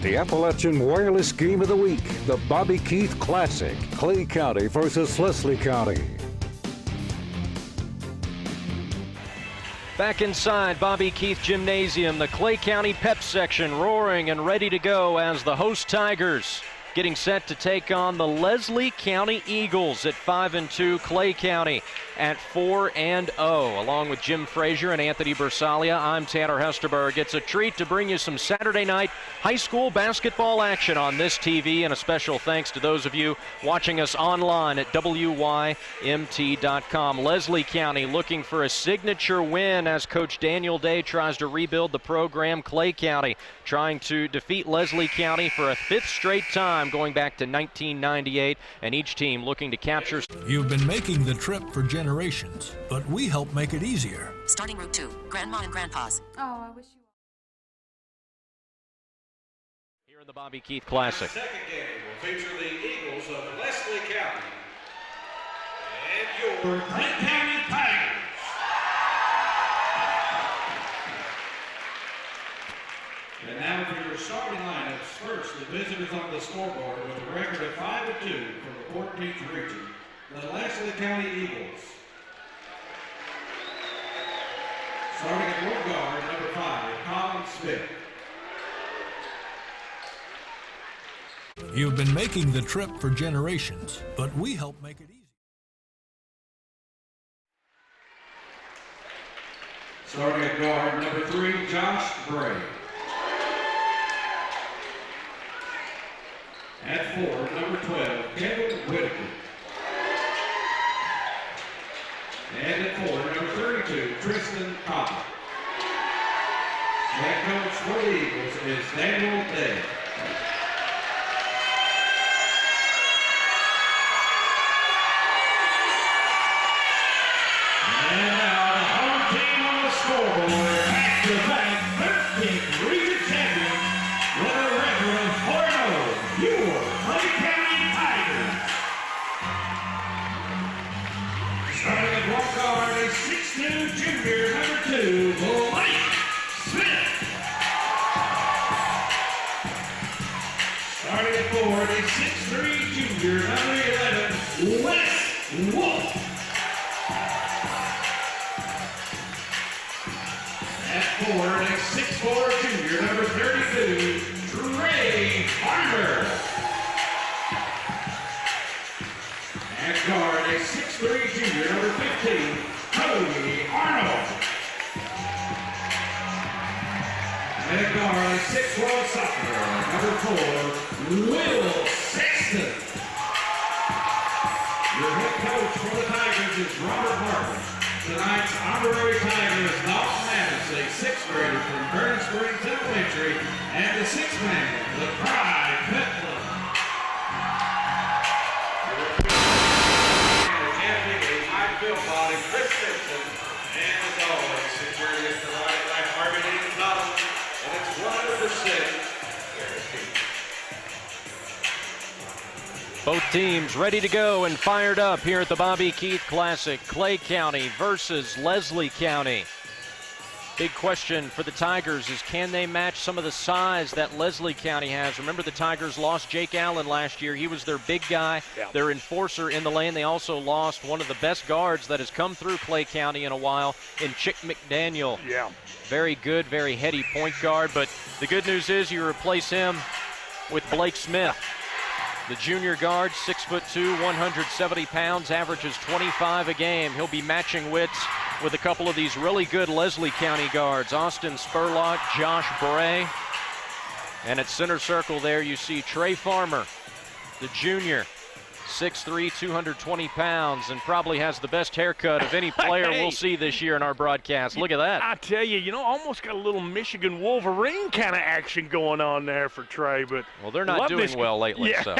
The Appalachian Wireless Game of the Week, the Bobby Keith Classic, Clay County versus Leslie County. Back inside Bobby Keith Gymnasium, the Clay County Pep section roaring and ready to go as the host Tigers getting set to take on the Leslie County Eagles at 5-2, Clay County at 4-0. Along with Jim Frazier and Anthony Bersalia, I'm Tanner Hesterberg. It's a treat to bring you some Saturday night high school basketball action on this TV, and a special thanks to those of you watching us online at WYMT.com. Leslie County looking for a signature win as Coach Daniel Day tries to rebuild the program. Clay County trying to defeat Leslie County for a fifth straight time going back to 1998, and each team looking to capture. You've been making the trip for generations, but we help make it easier. Starting Route 2, Grandma and Grandpa's. Oh, I wish you. Here in the Bobby Keith Classic. The second game will feature the Eagles of Leslie County and your Clay County Tigers. And now for your starting lineups. First, the visitors on the scoreboard with a record of 5-2 from the 14th region, the Leslie County Eagles. Starting at one guard, number 5, Colin Smith. You've been making the trip for generations, but we help make it easy. Starting at guard, number 3, Josh Bray. At 4, number 12, Kevin Whitaker. And at 4, number 32, Tristan Copper. Head coach for the Eagles is Daniel Day. And now the home team on the scoreboard, back-to-back 13th region champions with a record of 4-0. Your Clay County Tigers. Starting at one guard, a 6'2" junior, number 2, Blake Smith. Starting at forward, a 6'3" junior, number 11, Wes Wolf. At forward, a 6'4" junior, number 32, Trey Farmer. At guard, a 6'3" junior, number 15, Cody Arnold. At guard, a 6'1" sophomore, number 4, Will Sexton. Your head coach for the Tigers is Robert Martin. Tonight's honorary Tiger is Dalton Mattis, a 6th grader from Burning Springs Elementary, and the 6th man, the Pride Pet Club. Captain, a high-field body, Chris Simpson, and as always, security is provided by Harmony and Collins, and it's 100% guaranteed. Both teams ready to go and fired up here at the Bobby Keith Classic. Clay County versus Leslie County. Big question for the Tigers is, can they match some of the size that Leslie County has? Remember, the Tigers lost Jake Allen last year. He was their big guy, their enforcer in the lane. They also lost one of the best guards that has come through Clay County in a while in Chick McDaniel. Yeah. Very good, very heady point guard. But the good news is you replace him with Blake Smith. The junior guard, 6'2", 170 pounds, averages 25 a game. He'll be matching wits with a couple of these really good Leslie County guards, Austin Spurlock, Josh Bray. And at center circle there you see Trey Farmer, the junior, 6'3", 220 pounds, and probably has the best haircut of any player we'll see this year in our broadcast. Look at that. I tell you, almost got a little Michigan Wolverine kind of action going on there for Trey. But well, they're not doing well lately, yeah. so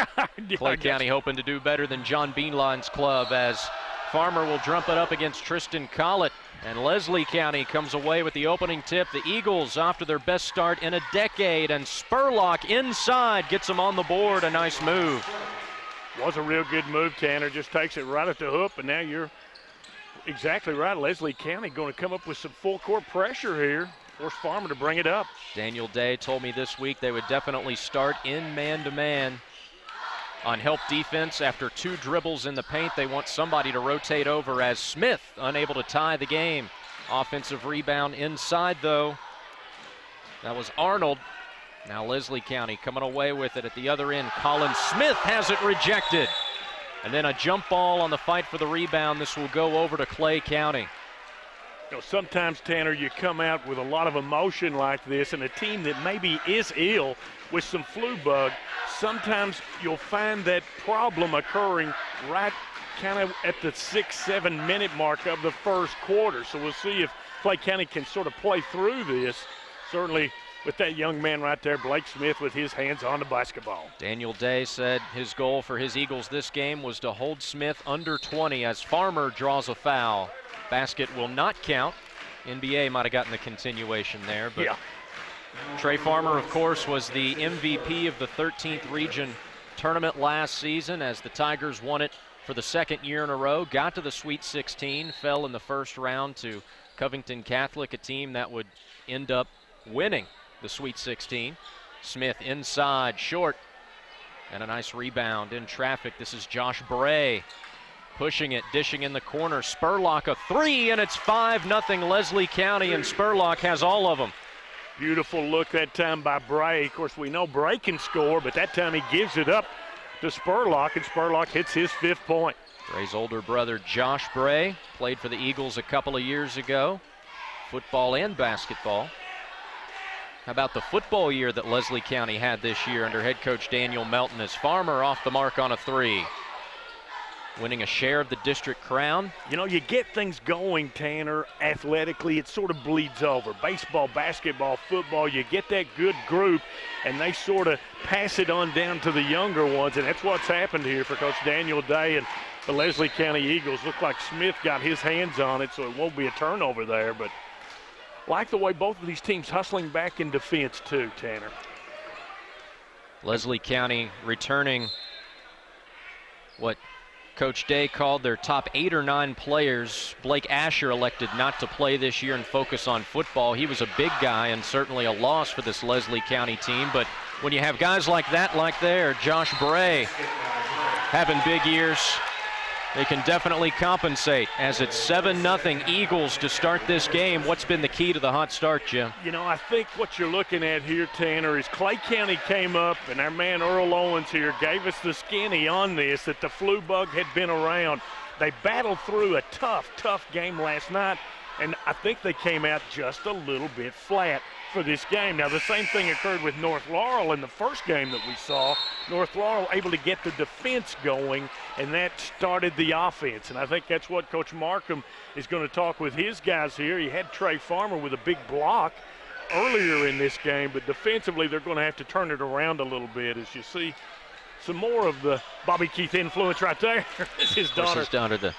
Clay County hoping to do better than John Beanline's club, as Farmer will drum it up against Tristan Collett. And Leslie County comes away with the opening tip. The Eagles off to their best start in a decade, and Spurlock inside gets them on the board. A nice move. Was a real good move, Tanner. Just takes it right at the hoop, and now you're exactly right. Leslie County going to come up with some full court pressure here. force Farmer to bring it up. Daniel Day told me this week they would definitely start in man-to-man on help defense. After 2 dribbles in the paint, they want somebody to rotate over as Smith unable to tie the game. Offensive rebound inside, though. That was Arnold. Now Leslie County coming away with it at the other end. Colin Smith has it rejected. And then a jump ball on the fight for the rebound. This will go over to Clay County. You know, sometimes, Tanner, you come out with a lot of emotion like this, and a team that maybe is ill with some flu bug, sometimes you'll find that problem occurring right kind of at the 6-7 minute mark of the first quarter. So we'll see if Clay County can sort of play through this. Certainly with that young man right there, Blake Smith, with his hands on the basketball. Daniel Day said his goal for his Eagles this game was to hold Smith under 20 as Farmer draws a foul. Basket will not count. NBA might have gotten the continuation there, but yeah. Trey Farmer, of course, was the MVP of the 13th region tournament last season as the Tigers won it for the 2nd year in a row, got to the Sweet 16, fell in the first round to Covington Catholic, a team that would end up winning the Sweet 16. Smith inside, short, and a nice rebound in traffic. This is Josh Bray. Pushing it, dishing in the corner. Spurlock a 3, and it's 5-0 Leslie County, and Spurlock has all of them. Beautiful look that time by Bray. Of course, we know Bray can score, but that time he gives it up to Spurlock, and Spurlock hits his 5th point. Bray's older brother, Josh Bray, played for the Eagles a couple of years ago, football and basketball. How about the football year that Leslie County had this year under head coach Daniel Melton as Farmer off the mark on a 3. Winning a share of the district crown. You know, you get things going, Tanner, athletically, it sort of bleeds over. Baseball, basketball, football, you get that good group, and they sort of pass it on down to the younger ones, and that's what's happened here for Coach Daniel Day and the Leslie County Eagles. Look like Smith got his hands on it, so it won't be a turnover there, but like the way both of these teams hustling back in defense too, Tanner. Leslie County returning what Coach Day called their top 8 or 9 players. Blake Asher elected not to play this year and focus on football. He was a big guy and certainly a loss for this Leslie County team. But when you have guys like that, like there, Josh Bray having big years, they can definitely compensate as it's 7-0 Eagles to start this game. What's been the key to the hot start, Jim? You know, I think what you're looking at here, Tanner, is Clay County came up, and our man Earl Owens here gave us the skinny on this, that the flu bug had been around. They battled through a tough game last night, and I think they came out just a little bit flat for this game. Now, the same thing occurred with North Laurel in the first game that we saw. North Laurel able to get the defense going, and that started the offense. And I think that's what Coach Markham is going to talk with his guys here. He had Trey Farmer with a big block earlier in this game, but defensively they're going to have to turn it around a little bit as you see some more of the Bobby Keith influence right there. It's his daughter. His daughter, the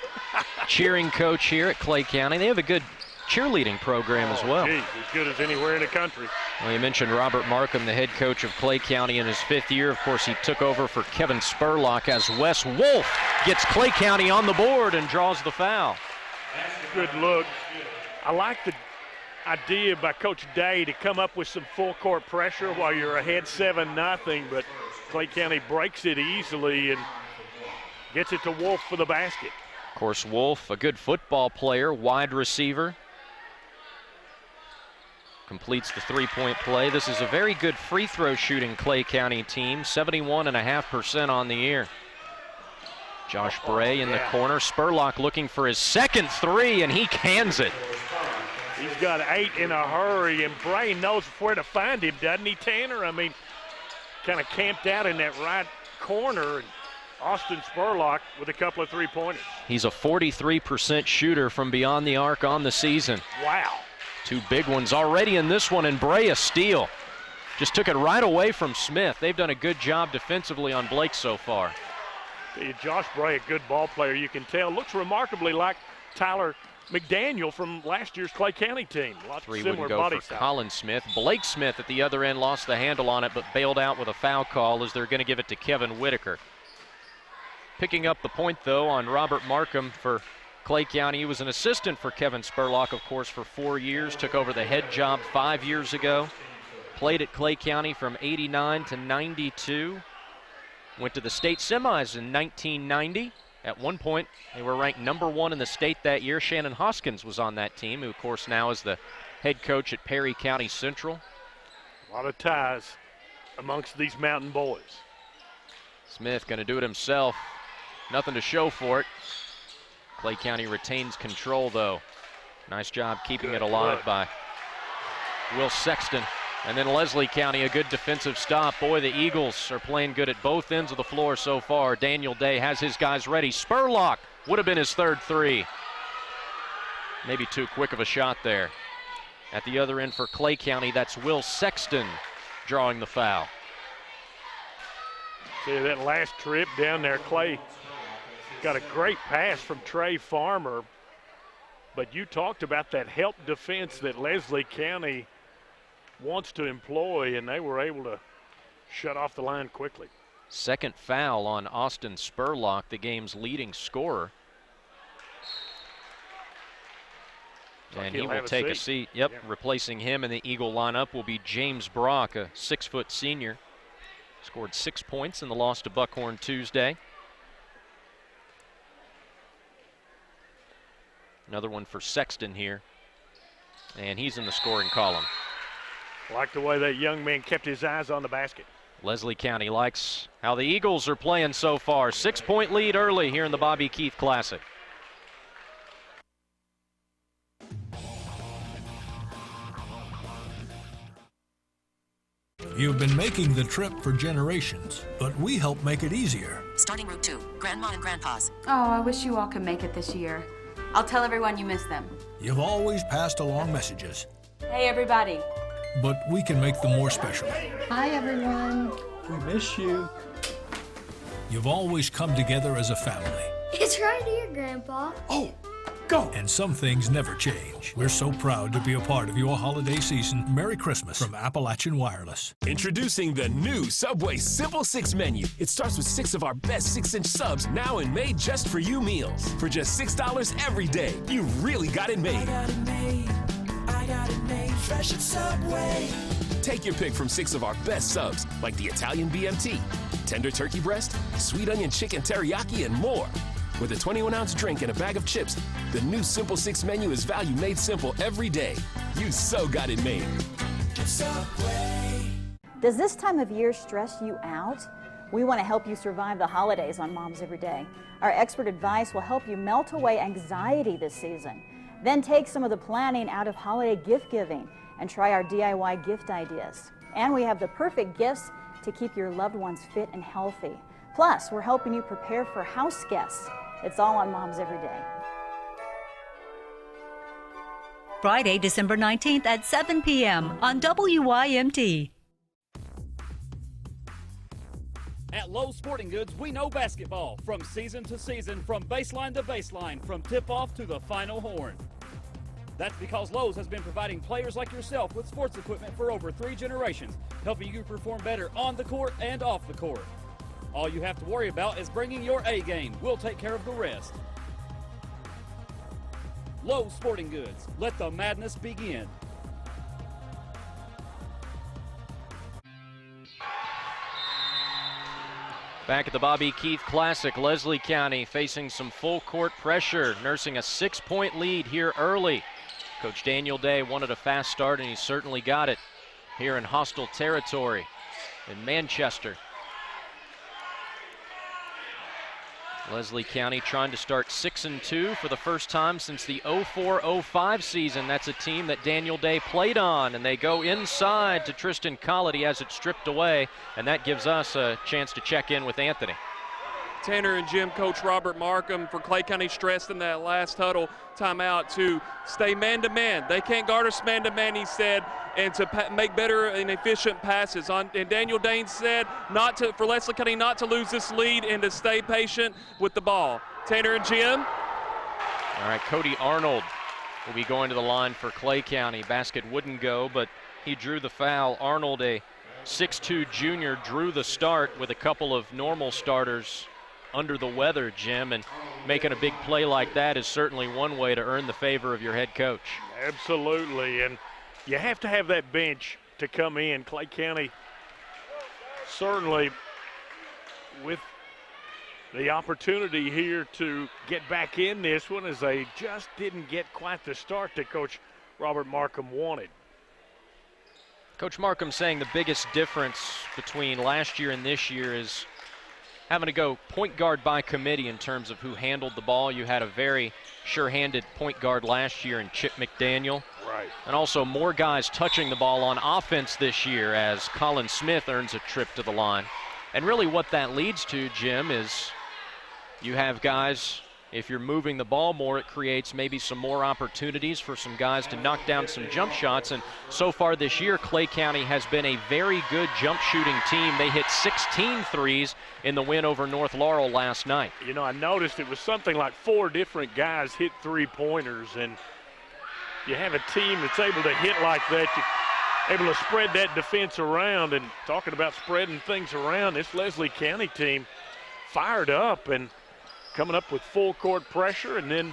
cheering coach here at Clay County. They have a good cheerleading program as well. Geez, as good as anywhere in the country. Well, you mentioned Robert Markham, the head coach of Clay County in his 5th year. Of course, he took over for Kevin Spurlock as Wes Wolf gets Clay County on the board and draws the foul. Good look. I like the idea by Coach Day to come up with some full court pressure while you're ahead 7-0, but Clay County breaks it easily and gets it to Wolf for the basket. Of course, Wolf, a good football player, wide receiver. Completes the 3-point play. This is a very good free throw shooting Clay County team, 71.5% on the year. Josh Bray in the corner. Spurlock looking for his 2nd 3, and he cans it. He's got 8 in a hurry, and Bray knows where to find him, doesn't he, Tanner? I mean, kind of camped out in that right corner, and Austin Spurlock with a couple of 3-pointers. He's a 43% shooter from beyond the arc on the season. Wow. 2 big ones already in this one, and Bray a steal. Just took it right away from Smith. They've done a good job defensively on Blake so far. Josh Bray, a good ball player, you can tell. Looks remarkably like Tyler McDaniel from last year's Clay County team. Lots of 3 similar would go body for style. Colin Smith. Blake Smith at the other end lost the handle on it, but bailed out with a foul call as they're going to give it to Kevin Whitaker. Picking up the point, though, on Robert Markham for Clay County. He was an assistant for Kevin Spurlock, of course, for 4 years. Took over the head job 5 years ago. Played at Clay County from 89 to 92. Went to the state semis in 1990. At one point, they were ranked #1 in the state that year. Shannon Hoskins was on that team, who, of course, now is the head coach at Perry County Central. A lot of ties amongst these Mountain boys. Smith going to do it himself. Nothing to show for it. Clay County retains control, though. Nice job keeping it alive by Will Sexton. And then Leslie County, a good defensive stop. Boy, the Eagles are playing good at both ends of the floor so far. Daniel Day has his guys ready. Spurlock would have been his third three. Maybe too quick of a shot there. At the other end for Clay County, that's Will Sexton drawing the foul. See that last trip down there, Clay got a great pass from Trey Farmer. But you talked about that help defense that Leslie County wants to employ, and they were able to shut off the line quickly. Second foul on Austin Spurlock, the game's leading scorer. And he will take a seat. Yep, yeah. Replacing him in the Eagle lineup will be James Brock, a 6-foot senior. Scored 6 points in the loss to Buckhorn Tuesday. Another one for Sexton here. And he's in the scoring column. Like the way that young man kept his eyes on the basket. Leslie County likes how the Eagles are playing so far. 6-point lead early here in the Bobby Keith Classic. You've been making the trip for generations, but we help make it easier. Starting Route 2, Grandma and Grandpa's. Oh, I wish you all could make it this year. I'll tell everyone you miss them. You've always passed along messages. Hey, everybody. But we can make them more special. Hi, everyone. We miss you. You've always come together as a family. It's right here, Grandpa. Oh, go! And some things never change. We're so proud to be a part of your holiday season. Merry Christmas from Appalachian Wireless. Introducing the new Subway Simple 6 menu. It starts with 6 of our best 6-inch subs, now and made just for you meals. For just $6 every day, you really got it made. I got it made. I got it made fresh at Subway. Take your pick from 6 of our best subs, like the Italian BMT, tender turkey breast, sweet onion chicken teriyaki, and more. With a 21-ounce drink and a bag of chips, the new Simple 6 menu is value made simple every day. You so got it made. Subway. Does this time of year stress you out? We want to help you survive the holidays on Moms Every Day. Our expert advice will help you melt away anxiety this season. Then take some of the planning out of holiday gift giving and try our DIY gift ideas. And we have the perfect gifts to keep your loved ones fit and healthy. Plus, we're helping you prepare for house guests. It's all on Moms Every Day. Friday, December 19th at 7 p.m. on WYMT. At Lowe's Sporting Goods, we know basketball from season to season, from baseline to baseline, from tip-off to the final horn. That's because Lowe's has been providing players like yourself with sports equipment for over 3 generations, helping you perform better on the court and off the court. All you have to worry about is bringing your A game. We'll take care of the rest. Lowe's Sporting Goods. Let the madness begin. Back at the Bobby Keith Classic, Leslie County facing some full court pressure, nursing a 6-point lead here early. Coach Daniel Day wanted a fast start, and he certainly got it here in hostile territory in Manchester. Leslie County trying to start 6-2 for the first time since the 04-05 season. That's a team that Daniel Day played on, and they go inside to Tristan Collett. He has it stripped away, and that gives us a chance to check in with Anthony. Tanner and Jim coach Robert Markham for Clay County stressed in that last huddle timeout to stay man-to-man. They can't guard us man-to-man, he said, and to make better and efficient passes. And Daniel Dane said for Leslie County not to lose this lead and to stay patient with the ball. Tanner and Jim. All right, Cody Arnold will be going to the line for Clay County. Basket wouldn't go, but he drew the foul. Arnold, a 6'2 junior, drew the start with a couple of normal starters under the weather, Jim, and making a big play like that is certainly one way to earn the favor of your head coach. Absolutely, and you have to have that bench to come in. Clay County certainly with the opportunity here to get back in this one, as they just didn't get quite the start that Coach Robert Markham wanted. Coach Markham saying the biggest difference between last year and this year is having to go point guard by committee in terms of who handled the ball. You had a very sure-handed point guard last year in Chip McDaniel. Right. And also more guys touching the ball on offense this year as Colin Smith earns a trip to the line. And really what that leads to, Jim, is you have guys, if you're moving the ball more, it creates maybe some more opportunities for some guys to knock down some jump shots. And so far this year, Clay County has been a very good jump shooting team. They hit 16 threes in the win over North Laurel last night. You know, I noticed it was something like 4 different guys hit three-pointers, and you have a team that's able to hit like that, you're able to spread that defense around. And talking about spreading things around, this Leslie County team fired up and coming up with full court pressure and then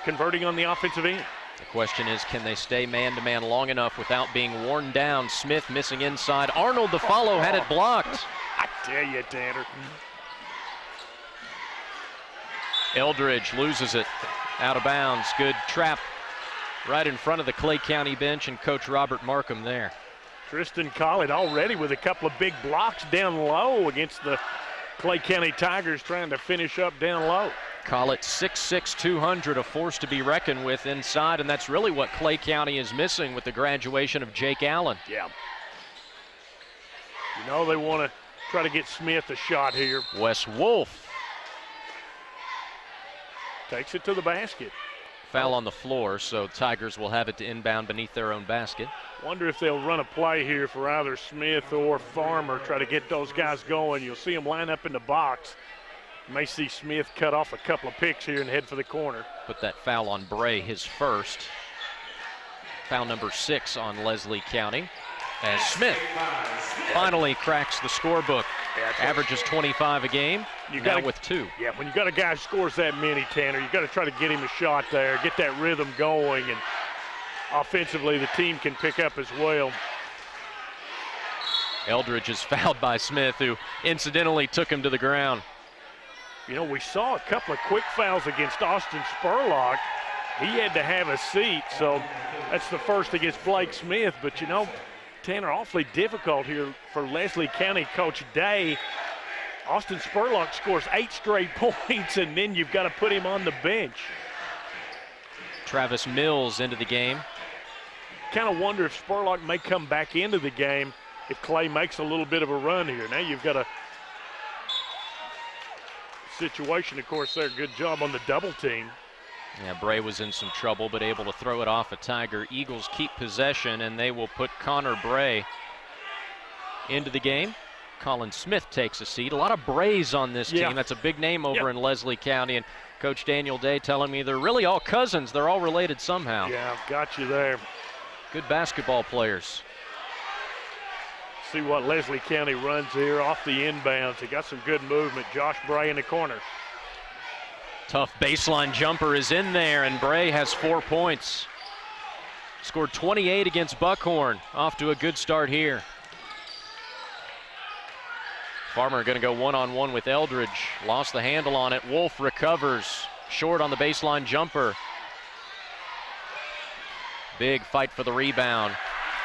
converting on the offensive end. The question is, can they stay man-to-man long enough without being worn down? Smith missing inside. Arnold, the follow, had it blocked. I tell you, Tanner. Eldridge loses it out of bounds. Good trap right in front of the Clay County bench and Coach Robert Markham there. Tristan Collett already with a couple of big blocks down low against the Clay County Tigers, trying to finish up down low. Collett 6'6", 200, a force to be reckoned with inside, and that's really what Clay County is missing with the graduation of Jake Allen. Yeah. You know they want to try to get Smith a shot here. Wes Wolf takes it to the basket. Foul on the floor, so Tigers will have it to inbound beneath their own basket. Wonder if they'll run a play here for either Smith or Farmer, try to get those guys going. You'll see them line up in the box. You may see Smith cut off a couple of picks here and head for the corner. Put that foul on Bray, his first. Foul number 6 on Leslie County. As Smith finally cracks the scorebook. Averages 25 a game, now with 2. Yeah, when you got a guy who scores that many, Tanner, you got to try to get him a shot there, get that rhythm going, and offensively the team can pick up as well. Eldridge is fouled by Smith, who incidentally took him to the ground. You know, we saw a couple of quick fouls against Austin Spurlock. He had to have a seat, so that's the first against Blake Smith. But, you know, Tanner, awfully difficult here for Leslie County Coach Day. Austin Spurlock scores 8 straight points, and then you've got to put him on the bench. Travis Mills into the game. Kind of wonder if Spurlock may come back into the game if Clay makes a little bit of a run here. Now you've got a situation, of course, there. Good job on the double team. Yeah, Bray was in some trouble, but able to throw it off a Tiger. Eagles keep possession, and they will put Connor Bray into the game. Colin Smith takes a seat. A lot of Brays on this team. That's a big name over in Leslie County. And Coach Daniel Day telling me they're really all cousins. They're all related somehow. Yeah, got you there. Good basketball players. See what Leslie County runs here off the inbounds. They got some good movement. Josh Bray in the corner. Tough baseline jumper is in there, and Bray has 4 points. Scored 28 against Buckhorn. Off to a good start here. Farmer going to go one-on-one with Eldridge. Lost the handle on it. Wolf recovers. Short on the baseline jumper. Big fight for the rebound.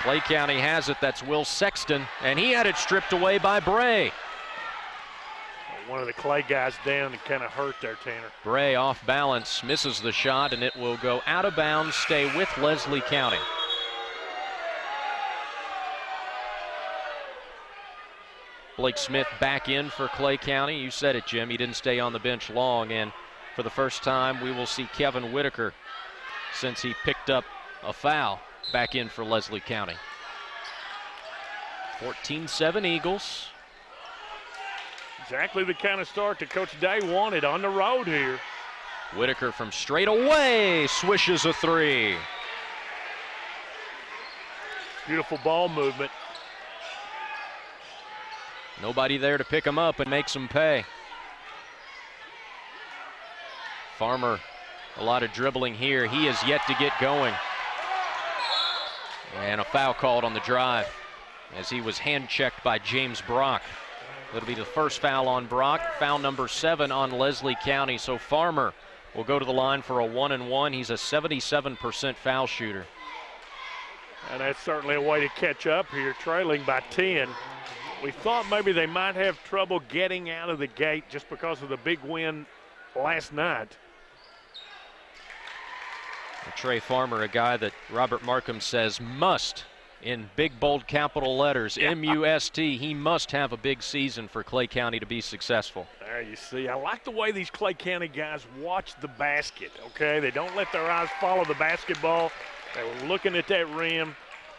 Clay County has it. That's Will Sexton, and he had it stripped away by Bray. One of the Clay guys down and kind of hurt there, Tanner. Bray off balance, misses the shot, and it will go out of bounds, stay with Leslie County. Blake Smith back in for Clay County. You said it, Jim. He didn't stay on the bench long, and for the first time, we will see Kevin Whitaker, since he picked up a foul, back in for Leslie County. 14-7 Eagles. Exactly the kind of start that Coach Day wanted on the road here. Whitaker from straight away swishes a 3. Beautiful ball movement. Nobody there to pick him up and make some pay. Farmer, a lot of dribbling here. He is yet to get going. And a foul called on the drive as he was hand-checked by James Brock. It'll be the first foul on Brock, foul number 7 on Leslie County. So Farmer will go to the line for a 1-and-1. He's a 77% foul shooter. And that's certainly a way to catch up here, trailing by 10. We thought maybe they might have trouble getting out of the gate just because of the big win last night. Trey Farmer, a guy that Robert Markham says must, in big bold capital letters, M-U-S-T, he must have a big season for Clay County to be successful. There you see. I like the way these Clay County guys watch the basket, okay? They don't let their eyes follow the basketball. They were looking at that rim.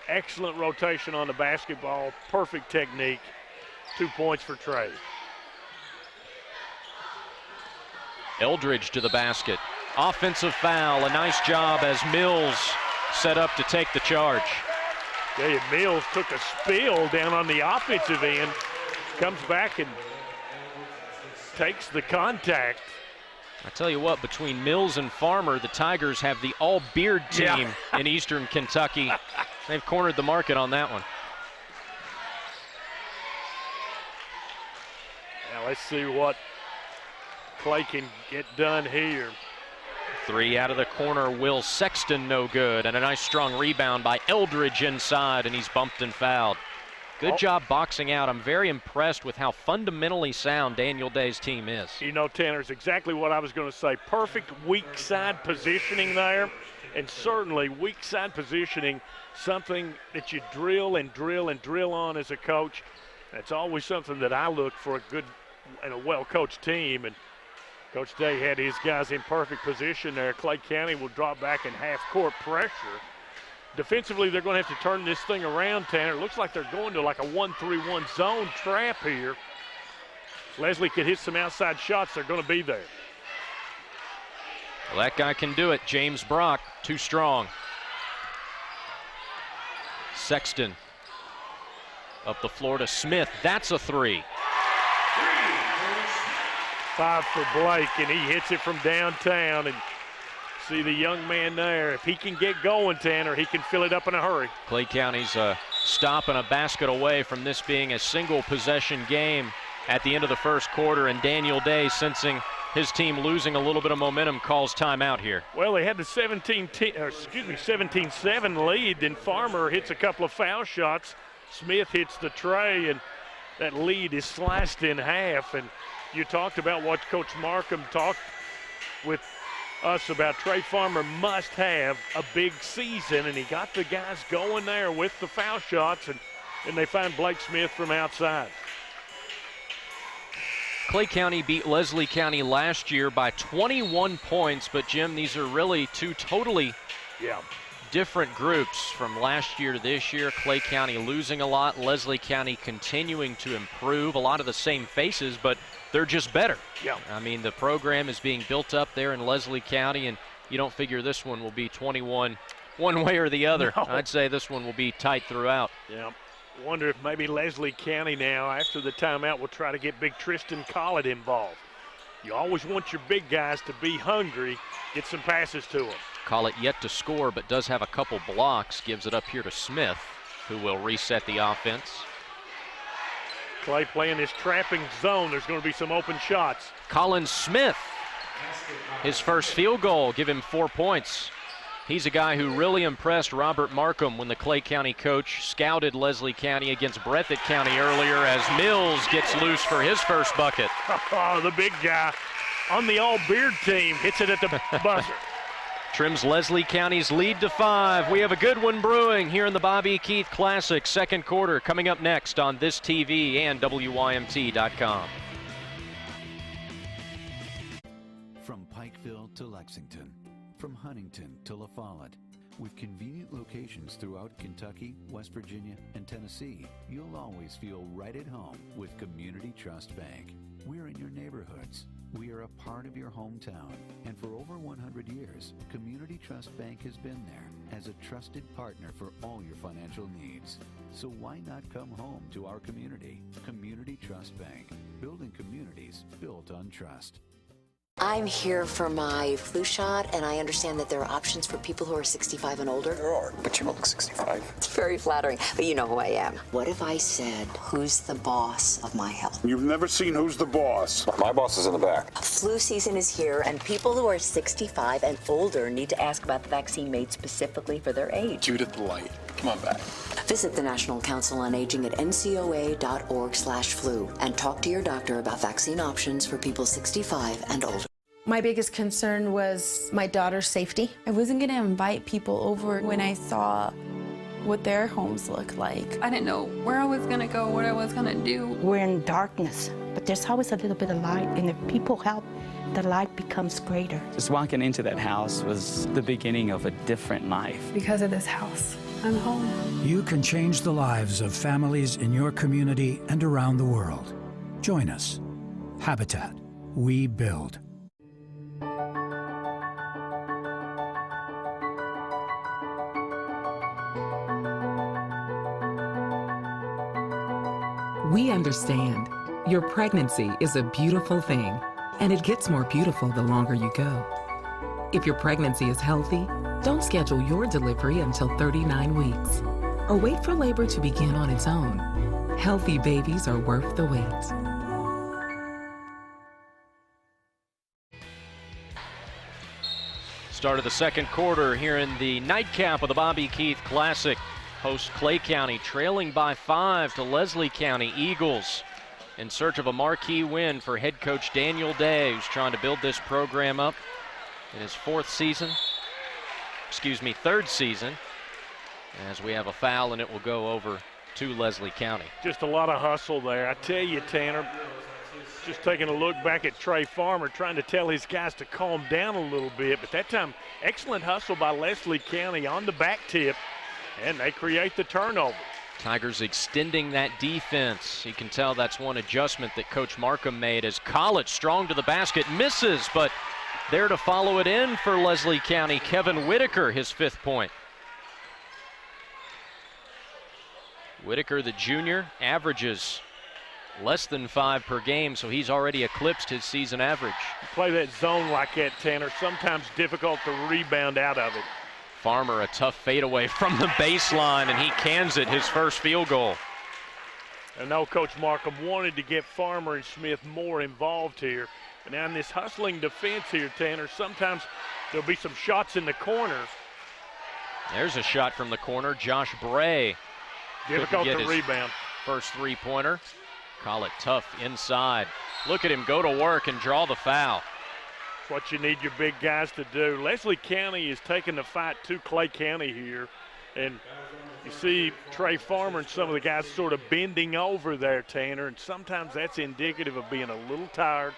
Excellent rotation on the basketball. Perfect technique. 2 points for Trey. Eldridge to the basket. Offensive foul. A nice job as Mills set up to take the charge. Yeah, Mills took a spill down on the offensive end. Comes back and takes the contact. I tell you what, between Mills and Farmer, the Tigers have the all-beard team in Eastern Kentucky. They've cornered the market on that one. Now let's see what Clay can get done here. 3 out of the corner. Will Sexton no good. And a nice strong rebound by Eldridge inside, and he's bumped and fouled. Good job boxing out. I'm very impressed with how fundamentally sound Daniel Day's team is. You know, Tanner, it's exactly what I was going to say. Perfect weak side positioning there, and certainly weak side positioning, something that you drill and drill and drill on as a coach. That's always something that I look for a good and a well-coached team. And Coach Day had his guys in perfect position there. Clay County will drop back in half-court pressure. Defensively, they're going to have to turn this thing around, Tanner. It looks like they're going to like a 1-3-1 zone trap here. Leslie can hit some outside shots. They're going to be there. Well, that guy can do it. James Brock, too strong. Sexton up the floor to Smith. That's a 3. 5 for Blake, and he hits it from downtown. And see the young man there. If he can get going, Tanner, he can fill it up in a hurry. Clay County's a stop and a basket away from this being a single possession game at the end of the first quarter, and Daniel Day, sensing his team losing a little bit of momentum, calls timeout here. Well, they had the 17-7 lead, then Farmer hits a couple of foul shots. Smith hits the tray, and that lead is sliced in half. And you talked about what Coach Markham talked with us about. Trey Farmer must have a big season, and he got the guys going there with the foul shots, and they find Blake Smith from outside. Clay County beat Leslie County last year by 21 points, but Jim, these are really two totally different groups from last year to this year. Clay County losing a lot, Leslie County continuing to improve. A lot of the same faces, but they're just better. Yeah. I mean, the program is being built up there in Leslie County, and you don't figure this one will be 21 one way or the other. No. I'd say this one will be tight throughout. Yeah. Wonder if maybe Leslie County now, after the timeout, will try to get big Tristan Collett involved. You always want your big guys to be hungry, get some passes to them. Collett yet to score, but does have a couple blocks. Gives it up here to Smith, who will reset the offense. Clay playing this trapping zone. There's going to be some open shots. Colin Smith, his first field goal, give him 4 points. He's a guy who really impressed Robert Markham when the Clay County coach scouted Leslie County against Breathitt County earlier, as Mills gets loose for his first bucket. Oh, the big guy on the all-beard team hits it at the buzzer. Trims Leslie County's lead to 5. We have a good one brewing here in the Bobby Keith Classic second quarter, coming up next on this TV and WYMT.com. From Pikeville to Lexington, from Huntington to La Follette, with convenient locations throughout Kentucky, West Virginia, and Tennessee, you'll always feel right at home with Community Trust Bank. We're in your neighborhoods, We are a part of your hometown, and for over 100 years, Community Trust Bank has been there as a trusted partner for all your financial needs. So why not come home to our community? Community Trust Bank, building communities built on trust. I'm here for my flu shot, and I understand that there are options for people who are 65 and older. There are, but you don't look 65. It's very flattering, but you know who I am. What if I said, who's the boss of my health? You've never seen Who's the Boss. My boss is in the back. Flu season is here, and people who are 65 and older need to ask about the vaccine made specifically for their age. Judith Light, come on back. Visit the National Council on Aging at ncoa.org/flu and talk to your doctor about vaccine options for people 65 and older. My biggest concern was my daughter's safety. I wasn't going to invite people over when I saw what their homes looked like. I didn't know where I was going to go, what I was going to do. We're in darkness, but there's always a little bit of light, and if people help, the light becomes greater. Just walking into that house was the beginning of a different life. Because of this house, I'm home. You can change the lives of families in your community and around the world. Join us. Habitat. We build. We understand. Your pregnancy is a beautiful thing, and it gets more beautiful the longer you go. If your pregnancy is healthy, don't schedule your delivery until 39 weeks, or wait for labor to begin on its own. Healthy babies are worth the wait. Start of the second quarter here in the nightcap of the Bobby Keith Classic. Host Clay County trailing by 5 to Leslie County Eagles in search of a marquee win for head coach Daniel Day, who's trying to build this program up in his third season, as we have a foul and it will go over to Leslie County. Just a lot of hustle there. I tell you, Tanner, just taking a look back at Trey Farmer, trying to tell his guys to calm down a little bit, but that time, excellent hustle by Leslie County on the back tip, and they create the turnover. Tigers extending that defense. You can tell that's one adjustment that Coach Markham made as College strong to the basket, misses, but there to follow it in for Leslie County, Kevin Whitaker, his 5th point. Whitaker, the junior, averages less than 5 per game, so he's already eclipsed his season average. You play that zone like that, Tanner, sometimes difficult to rebound out of it. Farmer, a tough fadeaway from the baseline, and he cans it, his first field goal. I know Coach Markham wanted to get Farmer and Smith more involved here. But now in this hustling defense here, Tanner, sometimes there'll be some shots in the corner. There's a shot from the corner. Josh Bray. Difficult to rebound. First three-pointer. Call it tough inside. Look at him go to work and draw the foul. What you need your big guys to do. Leslie County is taking the fight to Clay County here. And you see Trey Farmer and some of the guys sort of bending over there, Tanner, and sometimes that's indicative of being a little tired.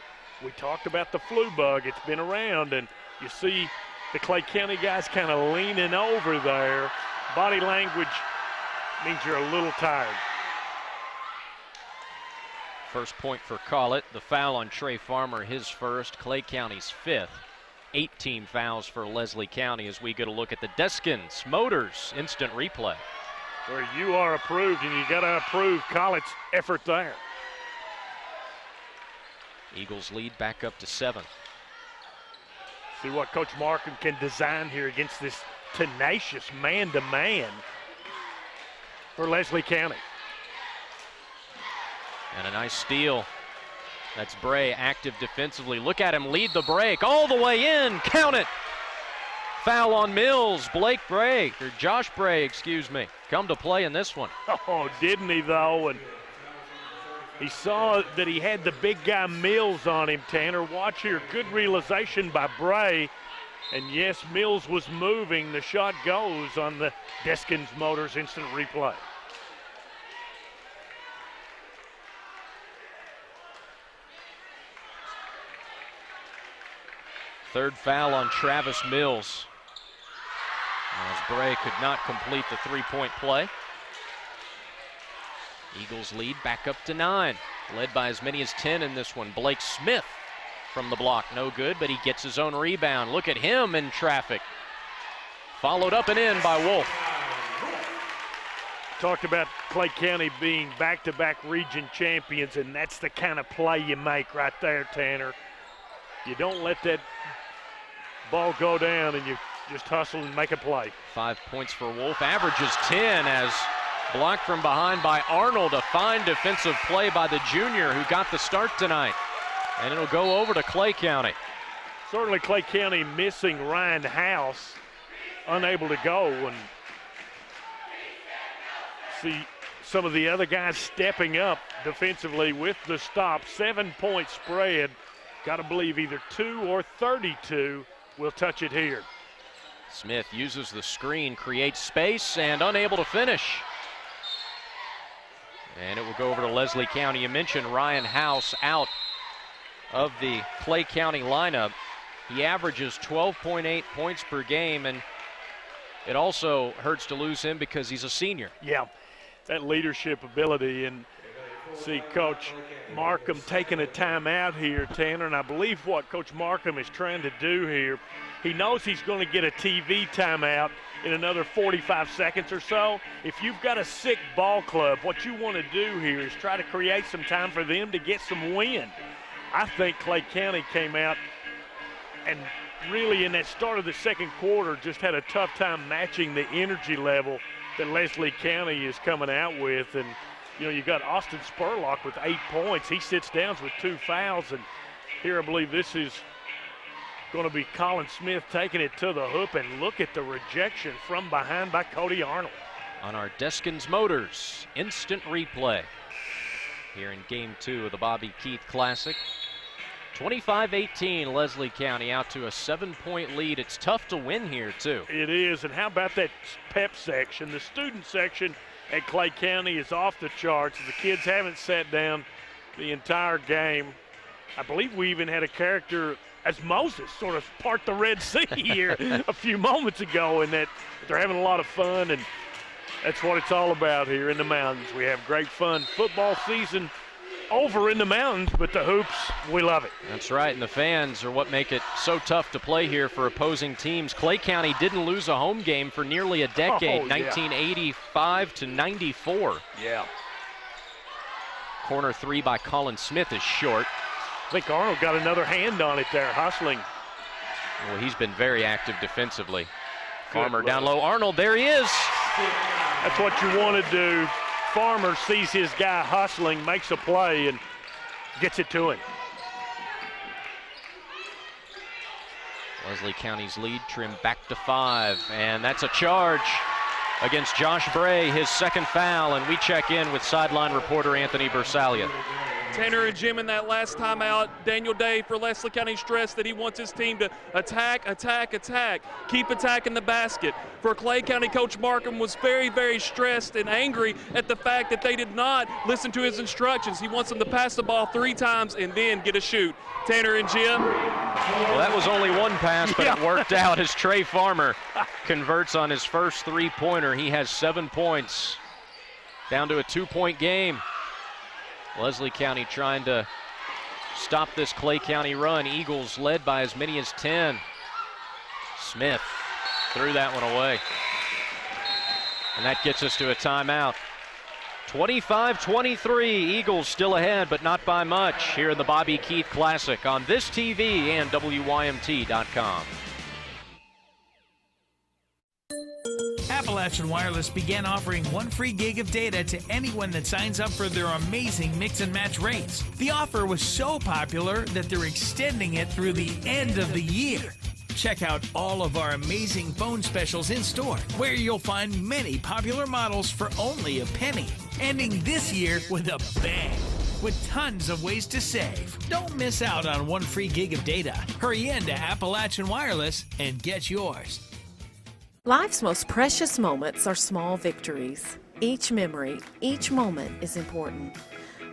We talked about the flu bug. It's been around, and you see the Clay County guys kind of leaning over there. Body language means you're a little tired. First point for Collett. The foul on Trey Farmer, his first. Clay County's 5th. 18 fouls for Leslie County as we get a look at the Deskins Motors instant replay. Where you are approved, and you got to approve Collett's effort there. Eagles lead back up to 7. See what Coach Markham can design here against this tenacious man-to-man for Leslie County. And a nice steal. That's Bray active defensively. Look at him lead the break all the way in. Count it. Foul on Mills. Josh Bray, excuse me, come to play in this one. Oh, didn't he though? And he saw that he had the big guy Mills on him, Tanner. Watch here, good realization by Bray. And yes, Mills was moving. The shot goes on the Deskins Motors instant replay. Third foul on Travis Mills, as Bray could not complete the three-point play. Eagles lead back up to 9, led by as many as 10 in this one. Blake Smith from the block. No good, but he gets his own rebound. Look at him in traffic. Followed up and in by Wolf. Talked about Clay County being back-to-back region champions, and that's the kind of play you make right there, Tanner. You don't let that ball go down, and you just hustle and make a play. 5 points for Wolf. Averages 10 as blocked from behind by Arnold. A fine defensive play by the junior who got the start tonight. And it'll go over to Clay County. Certainly Clay County missing Ryan House, unable to go, and see some of the other guys stepping up defensively with the stop. 7-point spread. Got to believe either 2 or 32 will touch it here. Smith uses the screen, creates space, and unable to finish. And it will go over to Leslie County. You mentioned Ryan House out of the Clay County lineup. He averages 12.8 points per game, and it also hurts to lose him because he's a senior. Yeah, that leadership ability, and see Coach Markham taking a timeout here, Tanner, and I believe what Coach Markham is trying to do here, he knows he's going to get a TV timeout in another 45 seconds or so. If you've got a sick ball club, what you want to do here is try to create some time for them to get some wind. I think Clay County came out and really in that start of the second quarter just had a tough time matching the energy level that Leslie County is coming out with. And you know, you got Austin Spurlock with 8 points. He sits down with 2 fouls, and here I believe this is going to be Colin Smith taking it to the hoop, and look at the rejection from behind by Cody Arnold. On our Deskins Motors instant replay here in Game 2 of the Bobby Keith Classic. 25-18, Leslie County out to a 7-point lead. It's tough to win here, too. It is, and how about that pep section? The student section at Clay County is off the charts. The kids haven't sat down the entire game. I believe we even had a character as Moses sort of part the Red Sea here a few moments ago, and that they're having a lot of fun, and that's what it's all about here in the mountains. We have great fun. Football season over in the mountains, but the hoops, we love it. That's right, and the fans are what make it so tough to play here for opposing teams. Clay County didn't lose a home game for nearly a decade, 1985 to 94. Yeah. Corner 3 by Colin Smith is short. I think Arnold got another hand on it there, hustling. Well, he's been very active defensively. Farmer down low. Arnold, there he is. That's what you want to do. Farmer sees his guy hustling, makes a play, and gets it to him. Leslie County's lead trimmed back to 5, and that's a charge against Josh Bray, his second foul, and we check in with sideline reporter Anthony Bersalia. Tanner and Jim in that last timeout, Daniel Day for Leslie County stressed that he wants his team to attack, attack, attack, keep attacking the basket. For Clay County, Coach Markham was very, very stressed and angry at the fact that they did not listen to his instructions. He wants them to pass the ball 3 times and then get a shoot. Tanner and Jim. Well, that was only one pass, but it worked out as Trey Farmer converts on his first 3-pointer. He has 7 points, down to a 2-point game. Leslie County trying to stop this Clay County run. Eagles led by as many as 10. Smith threw that one away. And that gets us to a timeout. 25-23, Eagles still ahead, but not by much here in the Bobby Keith Classic on this TV and WYMT.com. Appalachian Wireless began offering 1 free gig of data to anyone that signs up for their amazing mix and match rates. The offer was so popular that they're extending it through the end of the year. Check out all of our amazing phone specials in store, where you'll find many popular models for only a penny. Ending this year with a bang, with tons of ways to save. Don't miss out on 1 free gig of data. Hurry into Appalachian Wireless and get yours. Life's most precious moments are small victories. Each memory, each moment is important.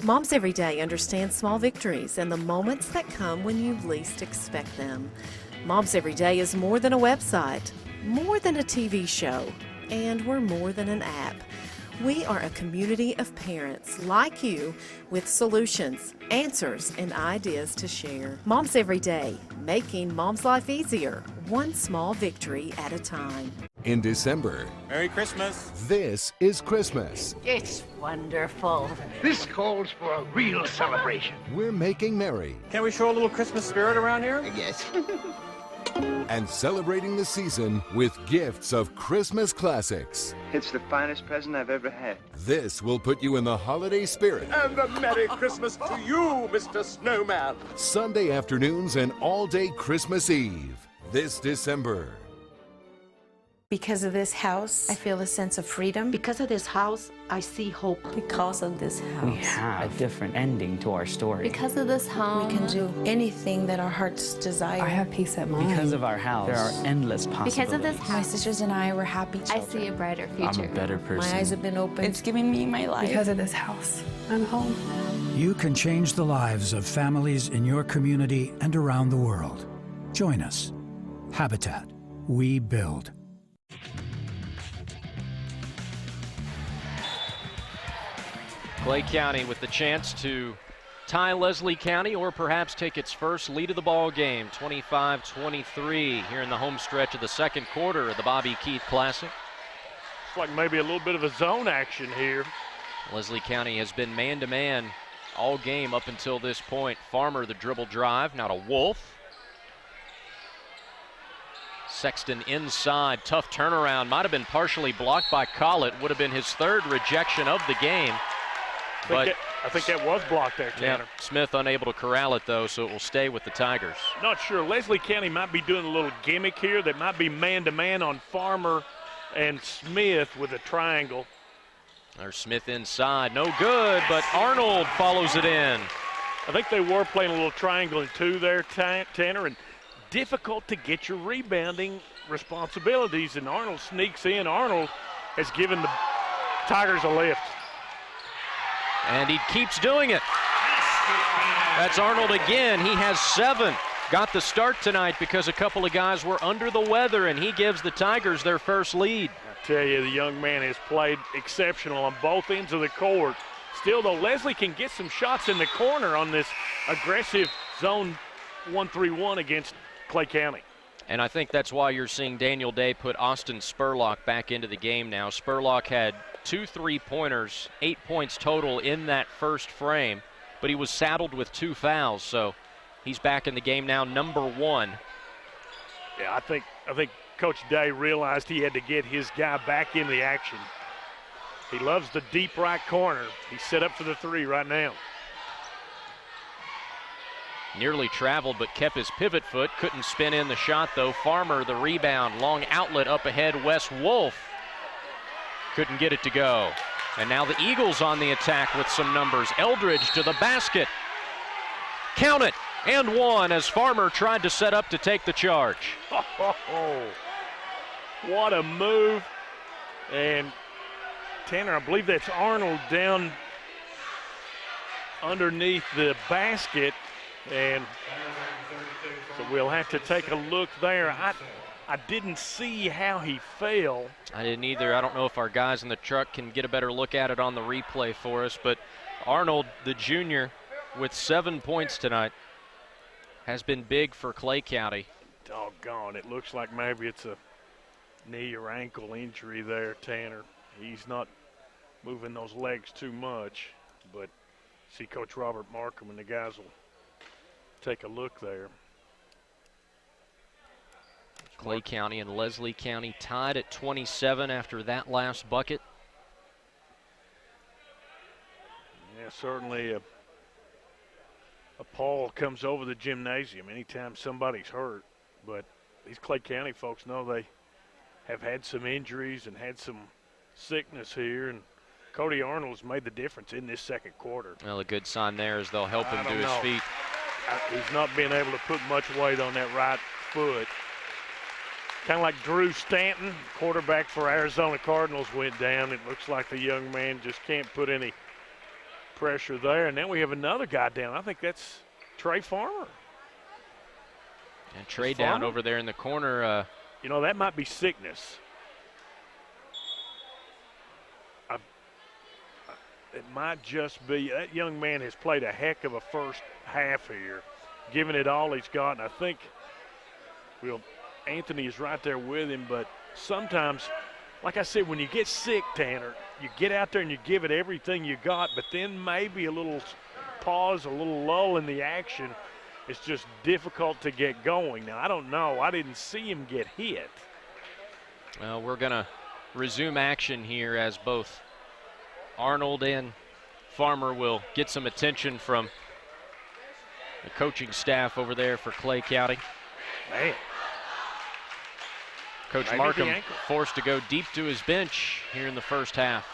Moms Every Day understand small victories and the moments that come when you least expect them. Moms Every Day is more than a website, more than a TV show, and we're more than an app. We are a community of parents like you with solutions, answers, and ideas to share. Moms Every Day, making mom's life easier, one small victory at a time. In December, Merry Christmas. this is Christmas. It's wonderful. This calls for a real celebration. We're making merry Can we show a little Christmas spirit around here? Yes. and celebrating the season with gifts of Christmas classics. It's the finest present I've ever had. This will put you in the holiday spirit. And a Merry Christmas to you, Mr. Snowman. Sunday afternoons and all day Christmas Eve. This December. Because of this house, I feel a sense of freedom. Because of this house, I see hope. Because of this house, We have a different ending to our story. because of this home, we can do anything that our hearts desire. I have peace at mind. Because of our house, there are endless possibilities. Because of this house, my sisters and I were happy children. I see a brighter I'm a better person. My eyes have been opened. It's giving me my life. Because of this house, I'm home. You can change the lives of families in your community and around the world. Join us. Habitat. We build. Clay County with the chance to tie Leslie County or perhaps take its first lead of the ball game, 25-23 here in the home stretch of the second quarter of the Bobby Keith Classic. It's like maybe a little bit of a zone action here. Leslie County has been man-to-man all game up until this point. Farmer, the dribble drive, now to Wolf. Sexton inside, tough turnaround, might have been partially blocked by Collett, would have been his third rejection of the game. I think that was blocked there, Tanner. Yeah, Smith unable to corral it, though, so it will stay with the Tigers. Not sure. Leslie County might be doing a little gimmick here. They might be man-to-man on Farmer and Smith with a triangle. There's Smith inside, no good, but Arnold follows it in. I think they were playing a little triangle and two there, Tanner, and difficult to get your rebounding responsibilities, and Arnold sneaks in. Arnold has given the Tigers a lift. And he keeps doing it. That's Arnold again. He has 7. Got the start tonight because a couple of guys were under the weather, and he gives the Tigers their first lead. I tell you, the young man has played exceptional on both ends of the court. Still, though, Leslie can get some shots in the corner on this aggressive zone 1-3-1 against Clay County. And I think that's why you're seeing Daniel Day put Austin Spurlock back into the game now. Spurlock had 2 3-pointers, 8 points total in that first frame, but he was saddled with 2 fouls, so he's back in the game now, number 1. Yeah, I think Coach Day realized he had to get his guy back in the action. He loves the deep right corner. He's set up for the 3 right now. Nearly traveled, but kept his pivot foot. Couldn't spin in the shot, though. Farmer, the rebound. Long outlet up ahead. Wes Wolf couldn't get it to go. And now the Eagles on the attack with some numbers. Eldridge to the basket. Count it. And 1 as Farmer tried to set up to take the charge. What a move. And Tanner, I believe that's Arnold down underneath the basket. And so we'll have to take a look there. I didn't see how he fell. I didn't either. I don't know if our guys in the truck can get a better look at it on the replay for us, but Arnold, the junior, with 7 points tonight, has been big for Clay County. Doggone, it looks like maybe it's a knee or ankle injury there, Tanner. He's not moving those legs too much, but see Coach Robert Markham and the guys will take a look there. Clay County and Leslie County tied at 27 after that last bucket. Yeah, certainly a pall comes over the gymnasium anytime somebody's hurt. But these Clay County folks know they have had some injuries and had some sickness here. And Cody Arnold's made the difference in this second quarter. Well, a good sign there is they'll help him to his feet. He's not being able to put much weight on that right foot. Kind of like Drew Stanton, quarterback for Arizona Cardinals, went down. It looks like the young man just can't put any pressure there. And then we have another guy down. I think that's Trey Farmer. And Trey down over there in the corner. You know, that might be sickness. it might just be that young man has played a heck of a first half here, giving it all he's got. And I think, well, Anthony is right there with him, but sometimes, like I said, when you get sick, Tanner, you get out there and you give it everything you got, but then maybe a little pause, a little lull in the action. It's just difficult to get going. Now, I don't know. I didn't see him get hit. Well, we're going to resume action here as both Arnold and Farmer will get some attention from the coaching staff over there for Clay County. Man. Coach Markham forced to go deep to his bench here in the first half.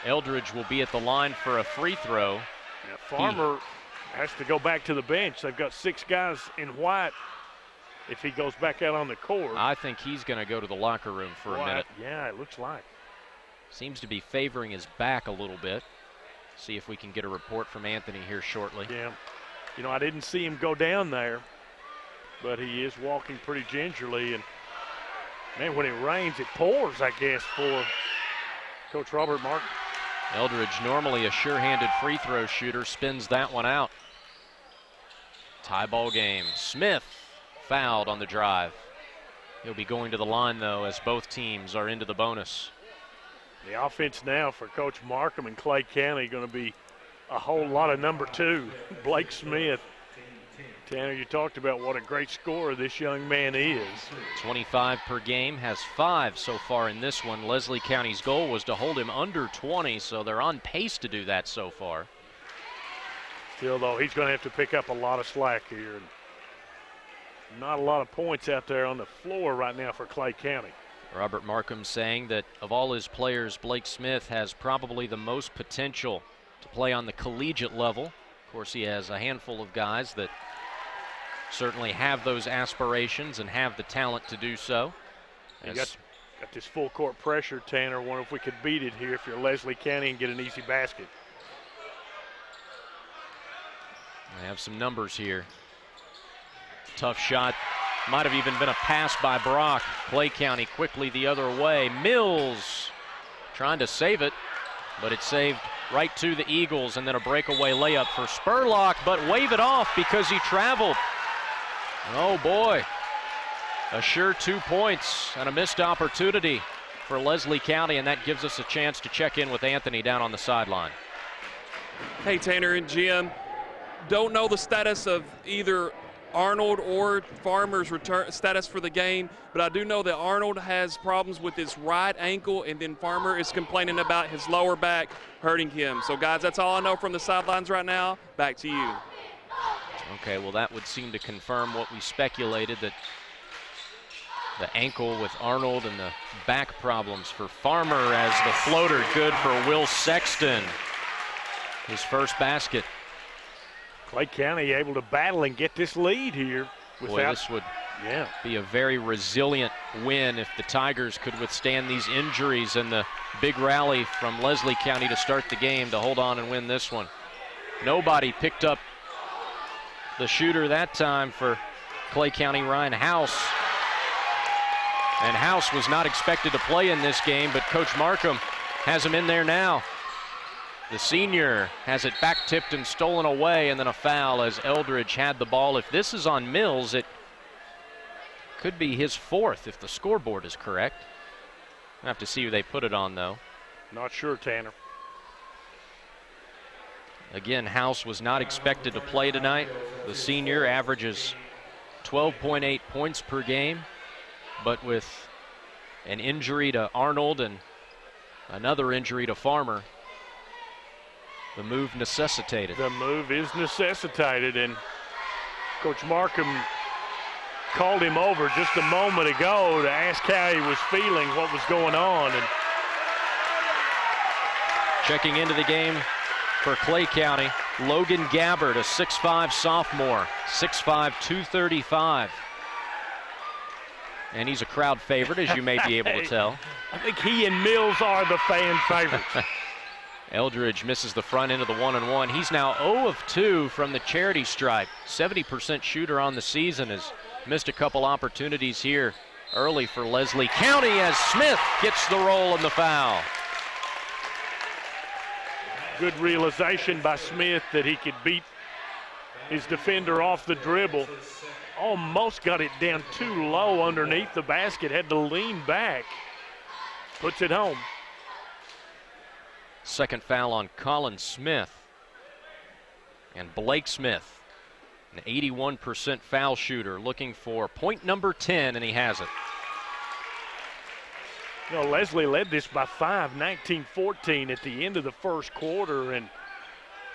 Eldridge will be at the line for a free throw. Now, Farmer has to go back to the bench. They've got 6 guys in white if he goes back out on the court. I think he's going to go to the locker room for a minute. Yeah, it looks like. Seems to be favoring his back a little bit. See if we can get a report from Anthony here shortly. Yeah. You know, I didn't see him go down there, but he is walking pretty gingerly. And, man, when it rains, it pours, I guess, for Coach Robert Martin. Eldridge, normally a sure-handed free throw shooter, spins that one out. Tie ball game. Smith fouled on the drive. He'll be going to the line, though, as both teams are into the bonus. The offense now for Coach Markham and Clay County going to be a whole lot of number 2, Blake Smith. Tanner, you talked about what a great scorer this young man is. 25 per game, has 5 so far in this one. Leslie County's goal was to hold him under 20, so they're on pace to do that so far. Still, though, he's going to have to pick up a lot of slack here. Not a lot of points out there on the floor right now for Clay County. Robert Markham saying that of all his players, Blake Smith has probably the most potential to play on the collegiate level. Of course, he has a handful of guys that certainly have those aspirations and have the talent to do so. You got this full court pressure, Tanner. Wonder if we could beat it here if you're Leslie County and get an easy basket. I have some numbers here. Tough shot. Might have even been a pass by Brock. Clay County quickly the other way. Mills trying to save it, but it's saved right to the Eagles, and then a breakaway layup for Spurlock, but wave it off because he traveled. Oh boy, a sure 2 points and a missed opportunity for Leslie County, and that gives us a chance to check in with Anthony down on the sideline. Hey, Tanner and Jim, don't know the status of either Arnold or Farmer's return status for the game, but I do know that Arnold has problems with his right ankle, and then Farmer is complaining about his lower back hurting him. So, guys, that's all I know from the sidelines right now. Back to you. Okay, well, that would seem to confirm what we speculated, that the ankle with Arnold and the back problems for Farmer, as the floater good for Will Sexton. His first basket. Clay County able to battle and get this lead here. Boy, this would be a very resilient win if the Tigers could withstand these injuries and the big rally from Leslie County to start the game to hold on and win this one. Nobody picked up the shooter that time for Clay County, Ryan House. And House was not expected to play in this game, but Coach Markham has him in there now. The senior has it back tipped and stolen away, and then a foul as Eldridge had the ball. If this is on Mills, it could be his 4th if the scoreboard is correct. I'll have to see who they put it on, though. Not sure, Tanner. Again, House was not expected to play tonight. The senior averages 12.8 points per game, but with an injury to Arnold and another injury to Farmer, the move necessitated. The move is necessitated, and Coach Markham called him over just a moment ago to ask how he was feeling, what was going on. And checking into the game for Clay County, Logan Gabbard, a 6'5 sophomore, 6'5", 235. And he's a crowd favorite, as you may be able to tell. I think he and Mills are the fan favorites. Eldridge misses the front end of the 1-and-1. He's now 0 of 2 from the charity stripe. 70% shooter on the season, has missed a couple opportunities here early for Leslie County as Smith gets the roll and the foul. Good realization by Smith that he could beat his defender off the dribble. Almost got it down too low underneath the basket, had to lean back. Puts it home. Second foul on Colin Smith. And Blake Smith, an 81% foul shooter, looking for point number 10, and he has it. You know, Leslie led this by 5, 19-14 at the end of the first quarter, and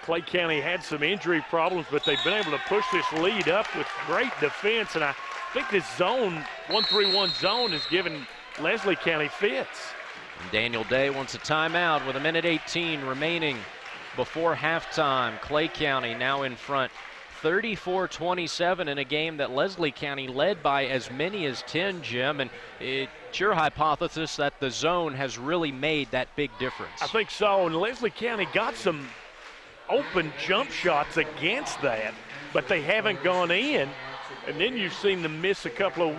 Clay County had some injury problems, but they've been able to push this lead up with great defense, and I think this zone, 1-3-1 zone, is giving Leslie County fits. And Daniel Day wants a timeout with 1:18 remaining before halftime. Clay County now in front 34-27 in a game that Leslie County led by as many as 10, Jim, and it's your hypothesis that the zone has really made that big difference. I think so, and Leslie County got some open jump shots against that, but they haven't gone in. And then you've seen them miss a couple of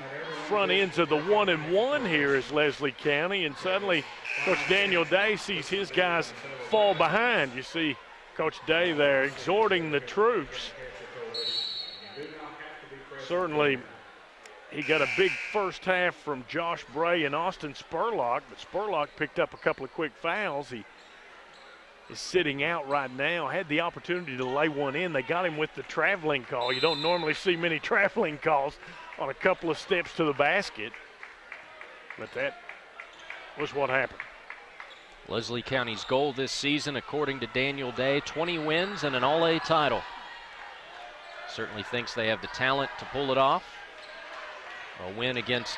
front ends of the 1-and-1 here as Leslie County, and suddenly Coach Daniel Day sees his guys fall behind. You see Coach Day there exhorting the troops. Certainly he got a big first half from Josh Bray and Austin Spurlock, but Spurlock picked up a couple of quick fouls. He is sitting out right now. Had the opportunity to lay one in. They got him with the traveling call. You don't normally see many traveling calls on a couple of steps to the basket, but that was what happened. Leslie County's goal this season, according to Daniel Day, 20 wins and an All-A title. Certainly thinks they have the talent to pull it off. A win against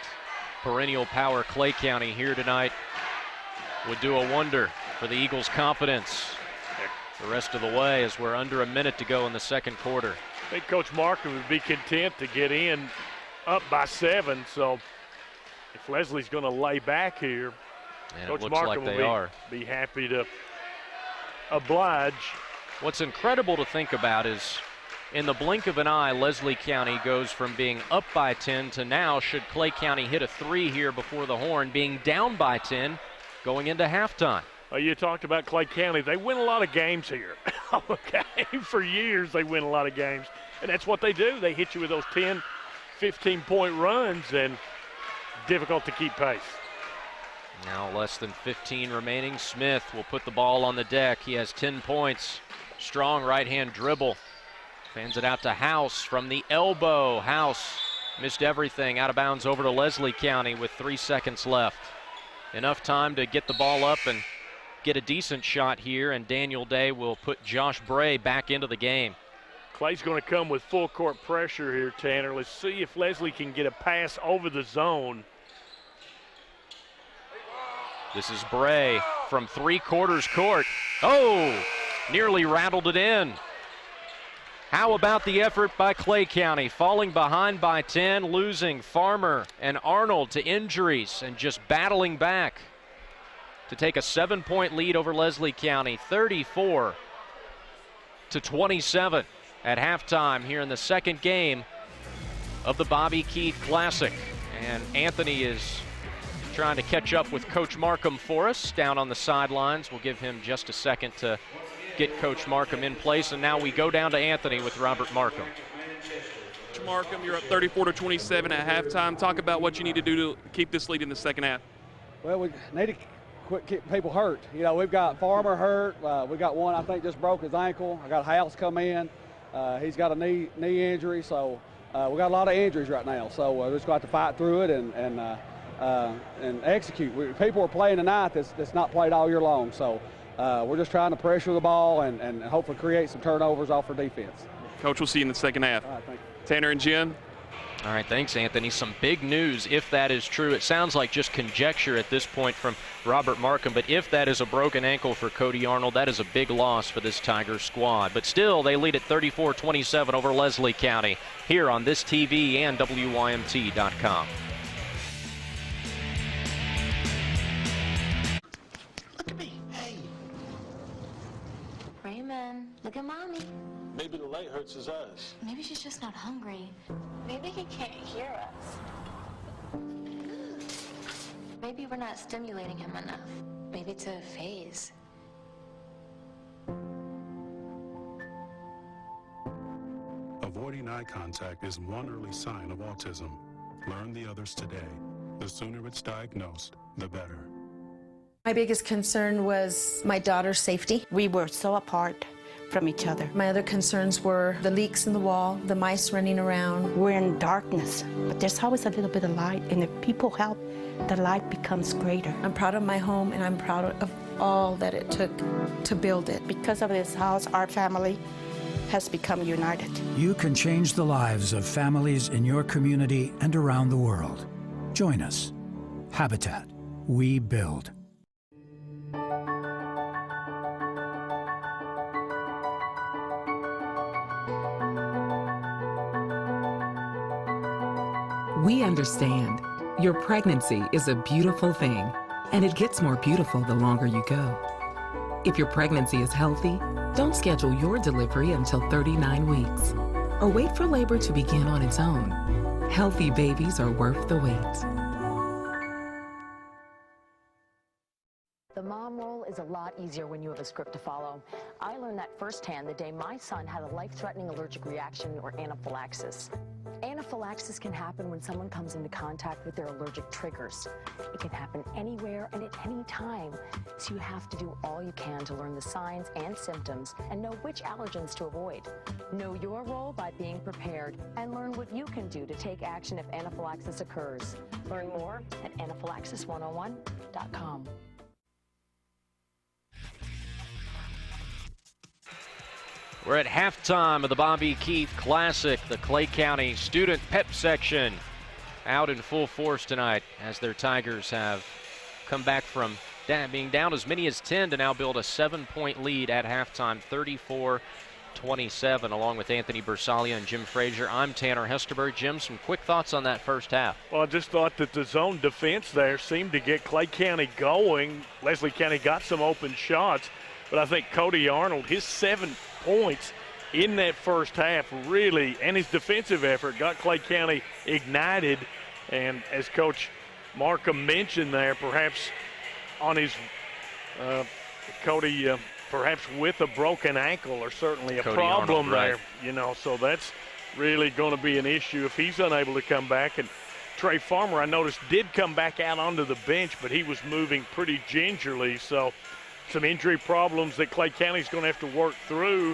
perennial power Clay County here tonight would do a wonder for the Eagles' confidence the rest of the way as we're under a minute to go in the second quarter. I think Coach Markham would be content to get in up by 7, so if Leslie's going to lay back here, and Coach it looks Markham like they will be happy to oblige. What's incredible to think about is in the blink of an eye, Leslie County goes from being up by 10 to now, should Clay County hit a 3 here before the horn, being down by 10 going into halftime. Well, you talked about Clay County. They win a lot of games here. Okay, for years they win a lot of games, and that's what they do. They hit you with those 10, 15-point runs, and difficult to keep pace. Now less than 15 remaining. Smith will put the ball on the deck. He has 10 points. Strong right-hand dribble. Fans it out to House from the elbow. House missed everything. Out of bounds over to Leslie County with 3 seconds left. Enough time to get the ball up and get a decent shot here, and Daniel Day will put Josh Bray back into the game. Clay's going to come with full court pressure here, Tanner. Let's see if Leslie can get a pass over the zone. This is Bray from 3/4 court. Oh, nearly rattled it in. How about the effort by Clay County, falling behind by 10, losing Farmer and Arnold to injuries and just battling back to take a 7-point lead over Leslie County, 34-27 at halftime here in the second game of the Bobby Keith Classic. And Anthony is trying to catch up with Coach Markham for us down on the sidelines. We'll give him just a second to get Coach Markham in place, and now we go down to Anthony with Robert Markham. Coach Markham, you're up 34-27 at halftime. Talk about what you need to do to keep this lead in the second half. Well, we need to quit keeping people hurt. You know, we've got Farmer hurt. We got one, I think, just broke his ankle. I got House come in. He's got a knee injury, so we got a lot of injuries right now. So we're just going to have to fight through it and execute. People are playing tonight that's not played all year long. So we're just trying to pressure the ball and hopefully create some turnovers off our defense. Coach, we'll see you in the second half. All right, thank you. Tanner and Jim. All right, thanks, Anthony. Some big news if that is true. It sounds like just conjecture at this point from Robert Markham, but if that is a broken ankle for Cody Arnold, that is a big loss for this Tiger squad. But still, they lead at 34-27 over Leslie County here on this TV and WYMT.com. Raymond, look at Mommy. Maybe the light hurts his eyes. Maybe she's just not hungry. Maybe he can't hear us. Maybe we're not stimulating him enough. Maybe it's a phase. Avoiding eye contact is one early sign of autism. Learn the others today. The sooner it's diagnosed, the better. My biggest concern was my daughter's safety. We were so apart from each other. My other concerns were the leaks in the wall, the mice running around. We're in darkness, but there's always a little bit of light, and if people help, the light becomes greater. I'm proud of my home, and I'm proud of all that it took to build it. Because of this house, our family has become united. You can change the lives of families in your community and around the world. Join us. Habitat. We build. We understand. Your pregnancy is a beautiful thing, and it gets more beautiful the longer you go. If your pregnancy is healthy, don't schedule your delivery until 39 weeks, or wait for labor to begin on its own. Healthy babies are worth the wait. The mom role is a lot easier when you have a script to follow. I learned that firsthand the day my son had a life-threatening allergic reaction or anaphylaxis. Anaphylaxis can happen when someone comes into contact with their allergic triggers. It can happen anywhere and at any time. So you have to do all you can to learn the signs and symptoms and know which allergens to avoid. Know your role by being prepared and learn what you can do to take action if anaphylaxis occurs. Learn more at anaphylaxis101.com. We're at halftime of the Bobby Keith Classic. The Clay County Student Pep Section out in full force tonight as their Tigers have come back from being down as many as 10 to now build a 7-point lead at halftime, 34-27, along with Anthony Bersalia and Jim Frazier. I'm Tanner Hesterberg. Jim, some quick thoughts on that first half. Well, I just thought that the zone defense there seemed to get Clay County going. Leslie County got some open shots, but I think Cody Arnold, his 7 points in that first half really, and his defensive effort got Clay County ignited. And as Coach Markham mentioned there, perhaps on his Cody perhaps with a broken ankle or certainly a Cody problem Arnold, right. there, you know, so that's really going to be an issue if he's unable to come back. And Trey Farmer, I noticed, did come back out onto the bench, but he was moving pretty gingerly, so some injury problems that Clay County's going to have to work through.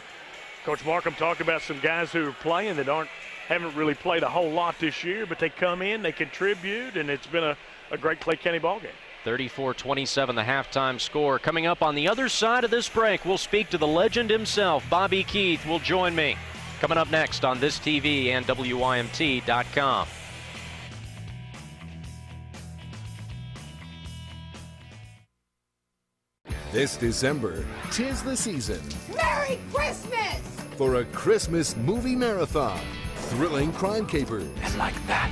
Coach Markham talked about some guys who are playing that haven't really played a whole lot this year, but they come in, they contribute, and it's been a great Clay County ballgame. 34-27, the halftime score. Coming up on the other side of this break, we'll speak to the legend himself. Bobby Keith will join me. Coming up next on This TV and WYMT.com. This December, 'tis the season Merry Christmas! for a Christmas movie marathon. Thrilling crime capers. And like that,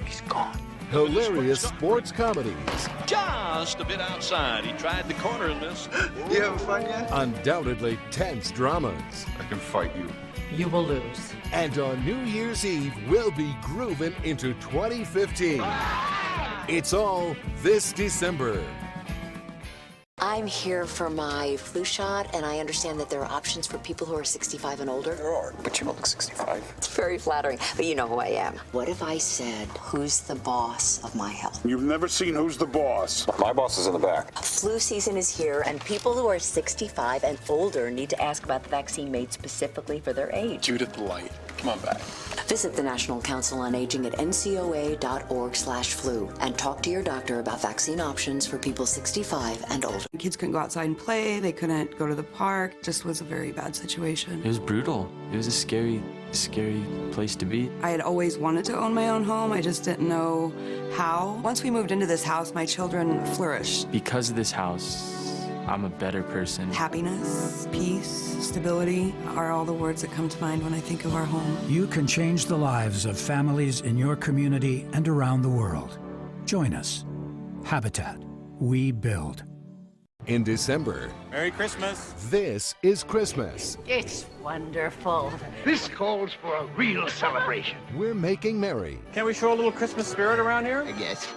he's gone. Hilarious sports comedies. Just a bit outside. He tried the corner and missed. You having fun yet? Undoubtedly tense dramas. I can fight you. You will lose. And on New Year's Eve, we'll be grooving into 2015. It's all this December. I'm here for my flu shot, and I understand that there are options for people who are 65 and older. There are, but you don't look 65. It's very flattering, but you know who I am. What if I said, who's the boss of my health? You've never seen Who's the Boss. My boss is in the back. Flu season is here, and people who are 65 and older need to ask about the vaccine made specifically for their age. Judith Light. Come on back. Visit the National Council on Aging at ncoa.org/flu and talk to your doctor about vaccine options for people 65 and older. Kids couldn't go outside and play. They couldn't go to the park. Just was a very bad situation. It was brutal. It was a scary place to be. I had always wanted to own my own home. I just didn't know how. Once we moved into this house, my children flourished. Because of this house, I'm a better person. Happiness, peace, stability are all the words that come to mind when I think of our home. You can change the lives of families in your community and around the world. Join us. Habitat. We build. In December, Merry Christmas. this is Christmas. It's wonderful. This calls for a real celebration. We're making merry. Can we show a little Christmas spirit around here? I guess.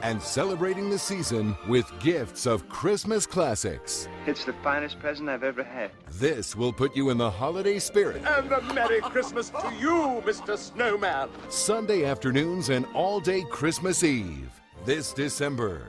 and celebrating the season with gifts of Christmas classics. It's the finest present I've ever had. This will put you in the holiday spirit. And a Merry Christmas to you, Mr. Snowman. Sunday afternoons and all-day Christmas Eve this December.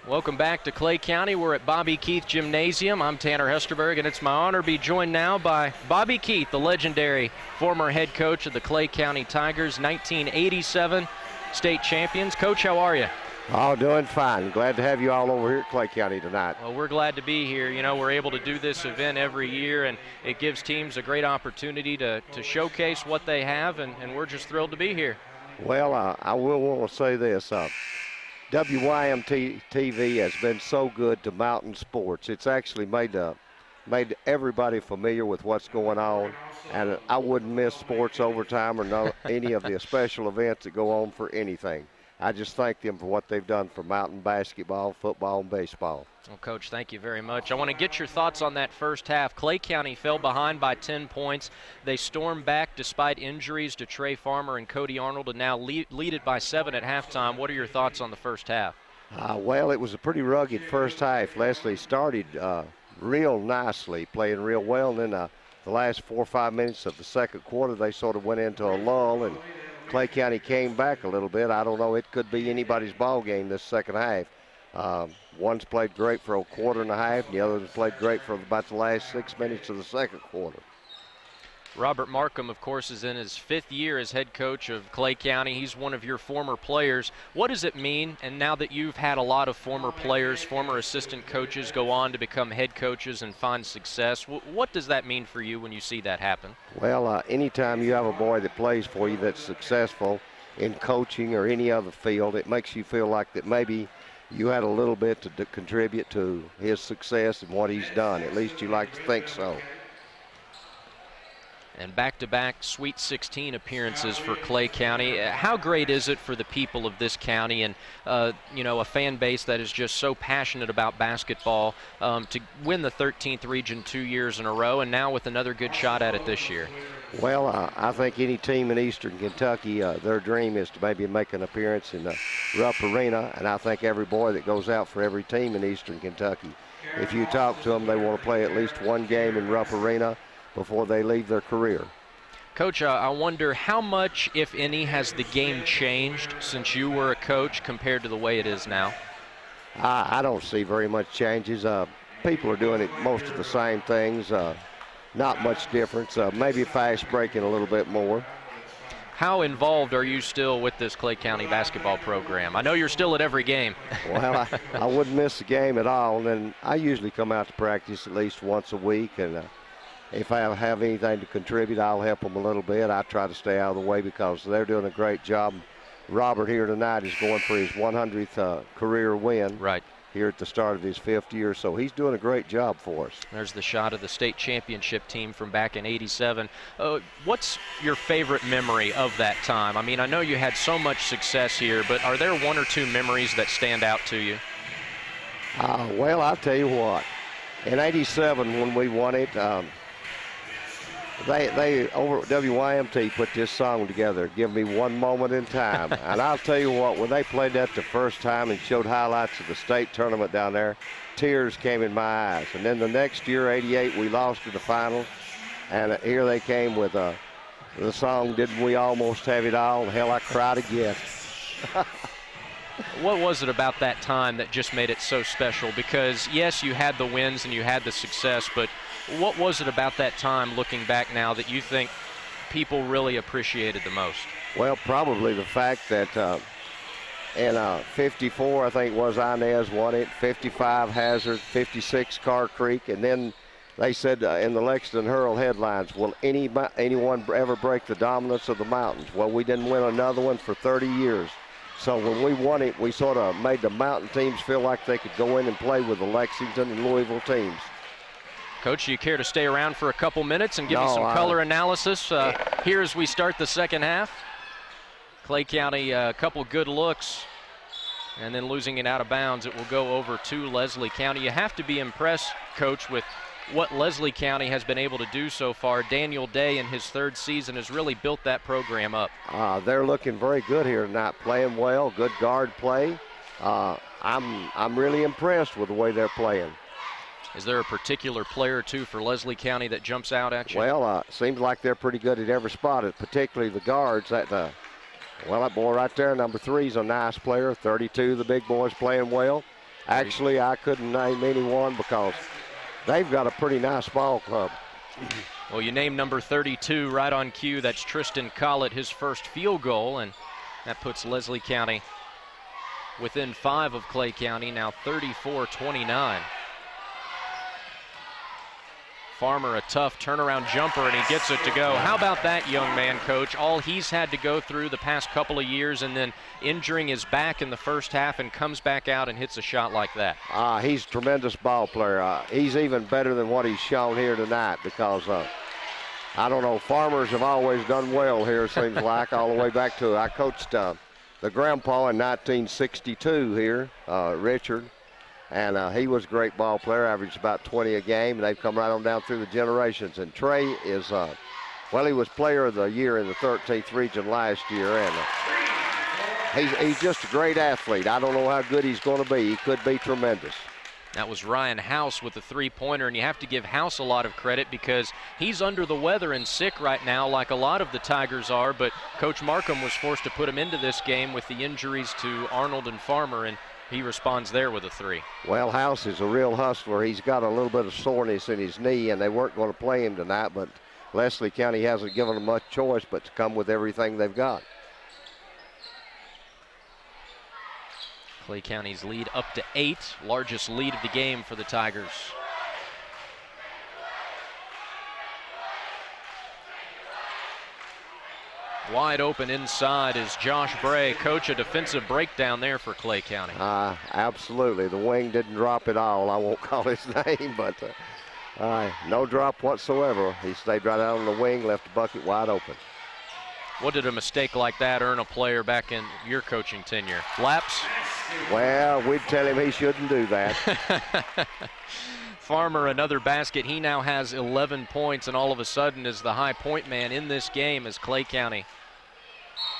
Welcome back to Clay County. We're at Bobby Keith Gymnasium. I'm Tanner Hesterberg, and it's my honor to be joined now by Bobby Keith, the legendary former head coach of the Clay County Tigers, 1987 state champions. Coach, how are you? Oh, doing fine. Glad to have you all over here at Clay County tonight. Well, we're glad to be here. You know, we're able to do this event every year, and it gives teams a great opportunity to showcase what they have, and we're just thrilled to be here. Well, I will want to say this. WYMT TV has been so good to mountain sports. It's actually made everybody familiar with what's going on, and I wouldn't miss sports overtime or any of the special events that go on for anything. I just thank them for what they've done for mountain basketball, football, and baseball. Well, Coach, thank you very much. I want to get your thoughts on that first half. Clay County fell behind by 10 points. They stormed back despite injuries to Trey Farmer and Cody Arnold, and now lead it by 7 at halftime. What are your thoughts on the first half? Well, it was a pretty rugged first half. Leslie started real nicely, playing real well, and then the last 4 or 5 minutes of the second quarter, they sort of went into a lull, and Clay County came back a little bit. I don't know, it could be anybody's ball game this second half. One's played great for a quarter and a half, and the other's played great for about the last 6 minutes of the second quarter. Robert Markham, of course, is in his 5th year as head coach of Clay County. He's one of your former players. What does it mean, and now that you've had a lot of former players, former assistant coaches go on to become head coaches and find success, what does that mean for you when you see that happen? Well, anytime you have a boy that plays for you that's successful in coaching or any other field, it makes you feel like that maybe you had a little bit to contribute to his success and what he's done. At least you like to think so. And back-to-back Sweet 16 appearances for Clay County. How great is it for the people of this county and, you know, a fan base that is just so passionate about basketball to win the 13th region 2 years in a row, and now with another good shot at it this year? Well, I think any team in Eastern Kentucky, their dream is to maybe make an appearance in the Rupp Arena, and I think every boy that goes out for every team in Eastern Kentucky, if you talk to them, they want to play at least one game in Rupp Arena before they leave their career. Coach, I wonder how much, if any, has the game changed since you were a coach compared to the way it is now? I don't see very much changes. People are doing it most of the same things. Not much difference. Maybe fast breaking a little bit more. How involved are you still with this Clay County basketball program? I know you're still at every game. Well, I wouldn't miss a game at all. And then I usually come out to practice at least once a week, and if I have anything to contribute, I'll help them a little bit. I try to stay out of the way because they're doing a great job. Robert here tonight is going for his 100th career win. Right. Here at the start of his 5th year, so he's doing a great job for us. There's the shot of the state championship team from back in '87. What's your favorite memory of that time? I mean, I know you had so much success here, but are there 1 or 2 memories that stand out to you? Well, I'll tell you what. In '87, when we won it, they over at WYMT put this song together, Give Me One Moment in Time. And I'll tell you what, when they played that the first time and showed highlights of the state tournament down there, tears came in my eyes. And then the next year, '88, we lost in the finals. And here they came with the song, Didn't We Almost Have It All? Hell, I cried again. What was it about that time that just made it so special? Because, yes, you had the wins and you had the success, but what was it about that time, looking back now, that you think people really appreciated the most? Well, probably the fact that in 54, I think it was, Inez won it, 55 Hazard, 56 Carr Creek, and then they said in the Lexington Herald headlines, will anyone ever break the dominance of the mountains? Well, we didn't win another one for 30 years. So when we won it, we sort of made the mountain teams feel like they could go in and play with the Lexington and Louisville teams. Coach, do you care to stay around for a couple minutes and give me some color analysis here as we start the second half? Clay County, a couple good looks, and then losing it out of bounds. It will go over to Leslie County. You have to be impressed, Coach, with what Leslie County has been able to do so far. Daniel Day in his 3rd season has really built that program up. They're looking very good here tonight, playing well, good guard play. I'm really impressed with the way they're playing. Is there a particular player or two for Leslie County that jumps out at you? Well, seems like they're pretty good at every spot, particularly the guards. That boy right there, number 3, is a nice player. 32, the big boy's playing well. Actually, I couldn't name anyone because they've got a pretty nice ball club. Well, you named number 32 right on cue. That's Tristan Collett, his first field goal, and that puts Leslie County within 5 of Clay County, now 34-29. Farmer, a tough turnaround jumper, and he gets it to go. How about that young man, Coach? All he's had to go through the past couple of years, and then injuring his back in the first half, and comes back out and hits a shot like that. He's a tremendous ball player. He's even better than what he's shown here tonight because, I don't know, Farmers have always done well here, it seems like, all the way back to I coached the grandpa in 1962 here, Richard. And he was a great ball player, averaged about 20 a game, and they've come right on down through the generations. And Trey is, he was player of the year in the 13th region last year, and he's just a great athlete. I don't know how good he's going to be. He could be tremendous. That was Ryan House with the 3-pointer, and you have to give House a lot of credit because he's under the weather and sick right now like a lot of the Tigers are, but Coach Markham was forced to put him into this game with the injuries to Arnold and Farmer, and he responds there with a 3. Well, House is a real hustler. He's got a little bit of soreness in his knee, and they weren't going to play him tonight, but Leslie County hasn't given them much choice but to come with everything they've got. Clay County's lead up to 8, largest lead of the game for the Tigers. Wide open inside is Josh Bray. Coach, a defensive breakdown there for Clay County. Absolutely. The wing didn't drop at all. I won't call his name, but no drop whatsoever. He stayed right out on the wing, left the bucket wide open. What did a mistake like that earn a player back in your coaching tenure? Laps? Well, we'd tell him he shouldn't do that. Farmer, another basket. He now has 11 points, and all of a sudden is the high point man in this game as Clay County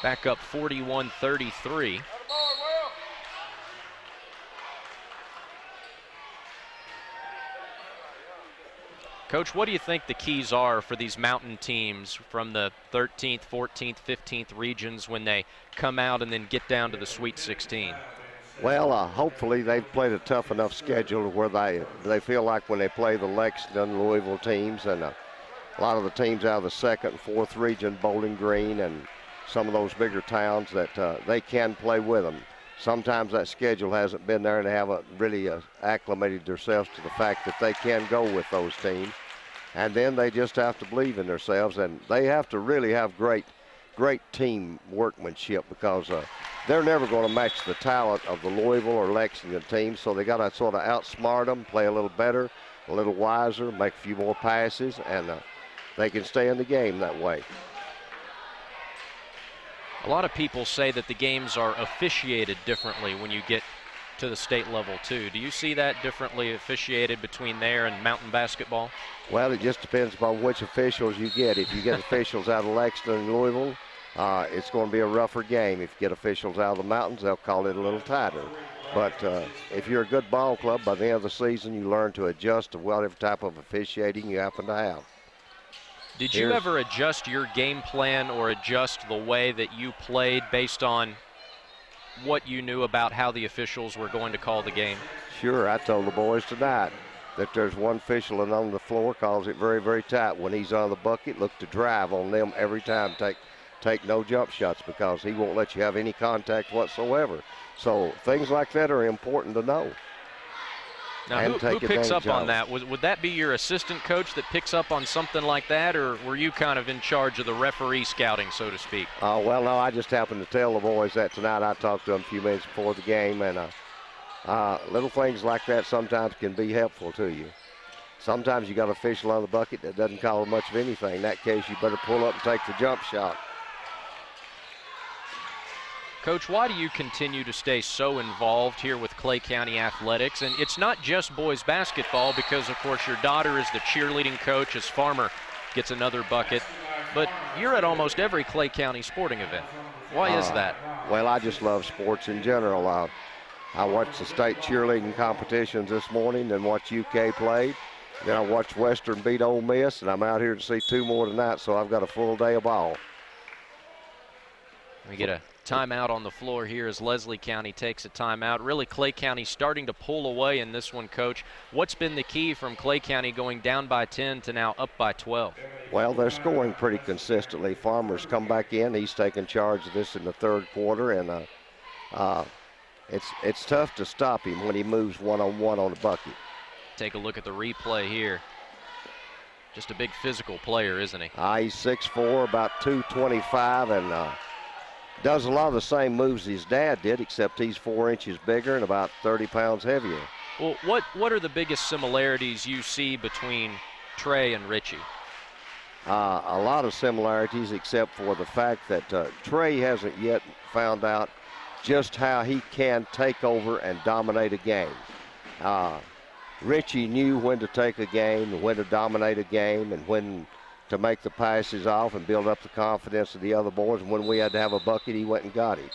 back up 41-33. Coach, what do you think the keys are for these mountain teams from the 13th, 14th, 15th regions when they come out and then get down to the Sweet 16? Well, hopefully they've played a tough enough schedule where they feel like when they play the Lexington, Louisville teams, and a lot of the teams out of the 2nd and 4th region, Bowling Green and some of those bigger towns, that they can play with them. Sometimes that schedule hasn't been there and they haven't really acclimated themselves to the fact that they can go with those teams. And then they just have to believe in themselves, and they have to really have great team workmanship because they're never going to match the talent of the Louisville or Lexington teams, so they got to sort of outsmart them, play a little better, a little wiser, make a few more passes, and they can stay in the game that way. A lot of people say that the games are officiated differently when you get to the state level too. Do you see that differently officiated between there and mountain basketball? Well, it just depends upon which officials you get. If you get officials out of Lexington and Louisville, it's going to be a rougher game. If you get officials out of the mountains, they'll call it a little tighter. But if you're a good ball club, by the end of the season, you learn to adjust to whatever type of officiating you happen to have. Did you ever adjust your game plan or adjust the way that you played based on what you knew about how the officials were going to call the game? Sure. I told the boys tonight that there's one official and on the floor calls it very, very tight. When he's on the bucket, look to drive on them every time. Take no jump shots because he won't let you have any contact whatsoever. So things like that are important to know. Now, who picks up on that? Would that be your assistant coach that picks up on something like that, or were you kind of in charge of the referee scouting, so to speak? Well, no, I just happened to tell the boys that tonight. I talked to them a few minutes before the game, and little things like that sometimes can be helpful to you. Sometimes you got an official on the bucket that doesn't call much of anything. In that case, you better pull up and take the jump shot. Coach, why do you continue to stay so involved here with Clay County athletics. And it's not just boys basketball because, of course, your daughter is the cheerleading coach as Farmer gets another bucket. But you're at almost every Clay County sporting event. Why is that? Well, I just love sports in general. I watched the state cheerleading competitions this morning and watched UK play. Then I watched Western beat Ole Miss, and I'm out here to see 2 more tonight, so I've got a full day of ball. We get a timeout on the floor here as Leslie County takes a timeout. Really, Clay County starting to pull away in this one, Coach. What's been the key from Clay County going down by 10 to now up by 12? Well, they're scoring pretty consistently. Farmer's come back in. He's taken charge of this in the 3rd quarter, and it's tough to stop him when he moves one-on-one on the bucket. Take a look at the replay here. Just a big physical player, isn't he? He's 6'4", about 225, and does a lot of the same moves his dad did, except he's 4 inches bigger and about 30 pounds heavier. Well, what are the biggest similarities you see between Trey and Richie? A lot of similarities, except for the fact that Trey hasn't yet found out just how he can take over and dominate a game. Richie knew when to take a game, when to dominate a game, and when to make the passes off and build up the confidence of the other boys. And when we had to have a bucket, he went and got it.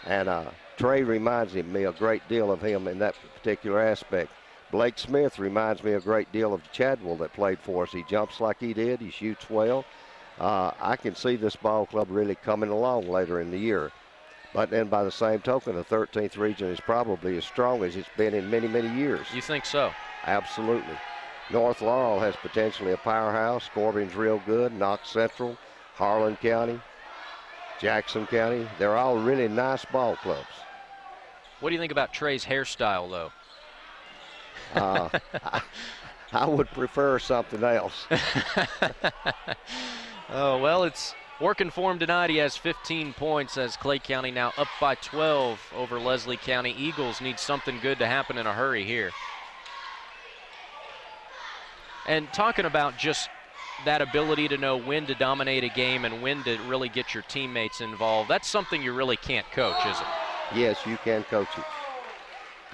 And Trey reminds me a great deal of him in that particular aspect. Blake Smith reminds me a great deal of Chadwell that played for us. He jumps like he did. He shoots well. I can see this ball club really coming along later in the year. But then by the same token, the 13th region is probably as strong as it's been in many, many years. You think so? Absolutely. North Laurel has potentially a powerhouse. Corbin's real good. Knox Central, Harlan County, Jackson County. They're all really nice ball clubs. What do you think about Trey's hairstyle, though? I would prefer something else. Oh, well, it's working for him tonight. He has 15 points as Clay County now up by 12 over Leslie County. Eagles need something good to happen in a hurry here. And talking about just that ability to know when to dominate a game and when to really get your teammates involved, that's something you really can't coach, is it? Yes, you can coach it.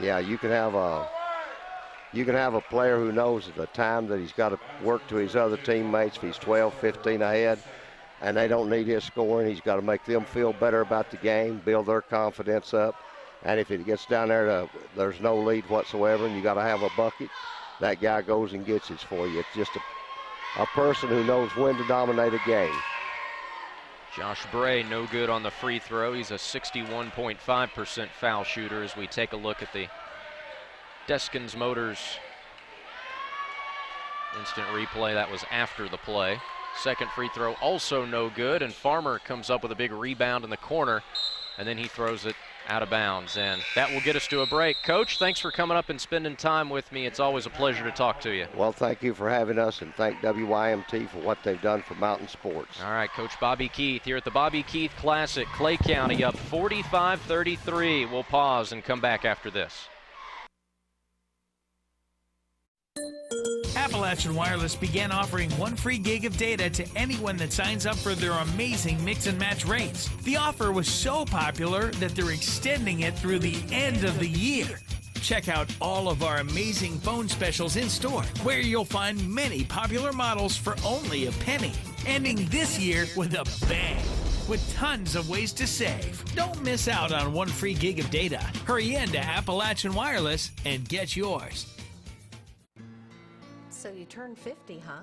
Yeah, you can have a player who knows at the time that he's got to work to his other teammates. If he's 12, 15 ahead, and they don't need his scoring, he's got to make them feel better about the game, build their confidence up. And if it gets down there to there's no lead whatsoever and you got to have a bucket, that guy goes and gets it for you. It's just a person who knows when to dominate a game. Josh Bray, no good on the free throw. He's a 61.5% foul shooter as we take a look at the Deskins Motors instant replay. That was after the play. Second free throw also no good, and Farmer comes up with a big rebound in the corner, and then he throws it out of bounds, and that will get us to a break. Coach, thanks for coming up and spending time with me. It's always a pleasure to talk to you. Well, thank you for having us, and thank WYMT for what they've done for mountain sports. All right, Coach Bobby Keith here at the Bobby Keith Classic. Clay County up 45-33. We'll pause and come back after this. Appalachian Wireless began offering 1 free gig of data to anyone that signs up for their amazing mix and match rates. The offer was so popular that they're extending it through the end of the year. Check out all of our amazing phone specials in store, where you'll find many popular models for only a penny. Ending this year with a bang, with tons of ways to save. Don't miss out on 1 free gig of data. Hurry in to Appalachian Wireless and get yours. So you turned 50, huh?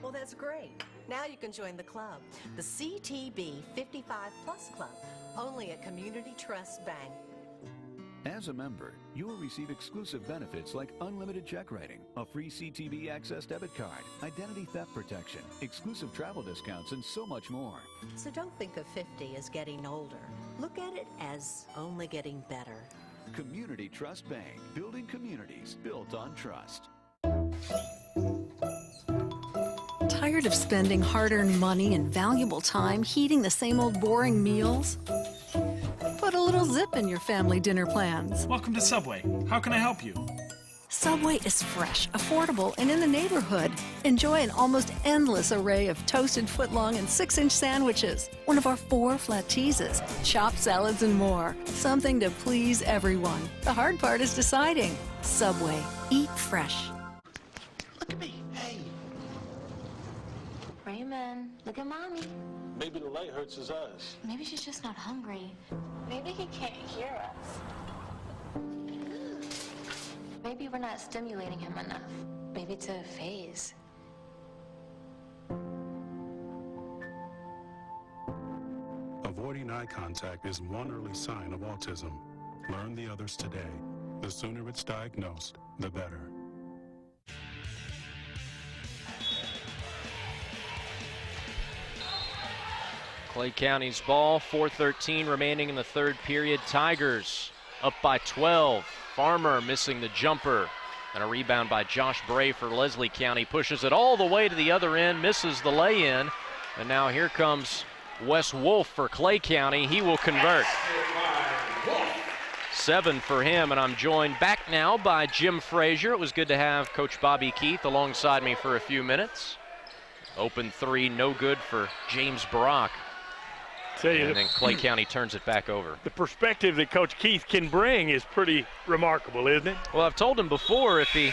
Well, that's great. Now you can join the club, the CTB 55 Plus Club, only at Community Trust Bank. As a member, you will receive exclusive benefits like unlimited check writing, a free CTB Access debit card, identity theft protection, exclusive travel discounts, and so much more. So don't think of 50 as getting older. Look at it as only getting better. Community Trust Bank, building communities built on trust. Tired of spending hard-earned money and valuable time heating the same old boring meals? Put a little zip in your family dinner plans. Welcome to Subway. How can I help you? Subway is fresh, affordable, and in the neighborhood. Enjoy an almost endless array of toasted footlong and 6-inch sandwiches, one of our 4 flat cheeses, chopped salads, and more. Something to please everyone. The hard part is deciding. Subway. Eat fresh. Look at me. Hey. Raymond, look at Mommy. Maybe the light hurts his eyes. Maybe she's just not hungry. Maybe he can't hear us. Maybe we're not stimulating him enough. Maybe it's a phase. Avoiding eye contact is one early sign of autism. Learn the others today. The sooner it's diagnosed, the better. Clay County's ball, 4:13 remaining in the third period. Tigers up by 12. Farmer missing the jumper. And a rebound by Josh Bray for Leslie County. Pushes it all the way to the other end, misses the lay-in. And now here comes Wes Wolf for Clay County. He will convert. 7 for him, and I'm joined back now by Jim Frazier. It was good to have Coach Bobby Keith alongside me for a few minutes. Open 3, no good for James Brock. And then Clay County turns it back over. The perspective that Coach Keith can bring is pretty remarkable, isn't it? Well, I've told him before if he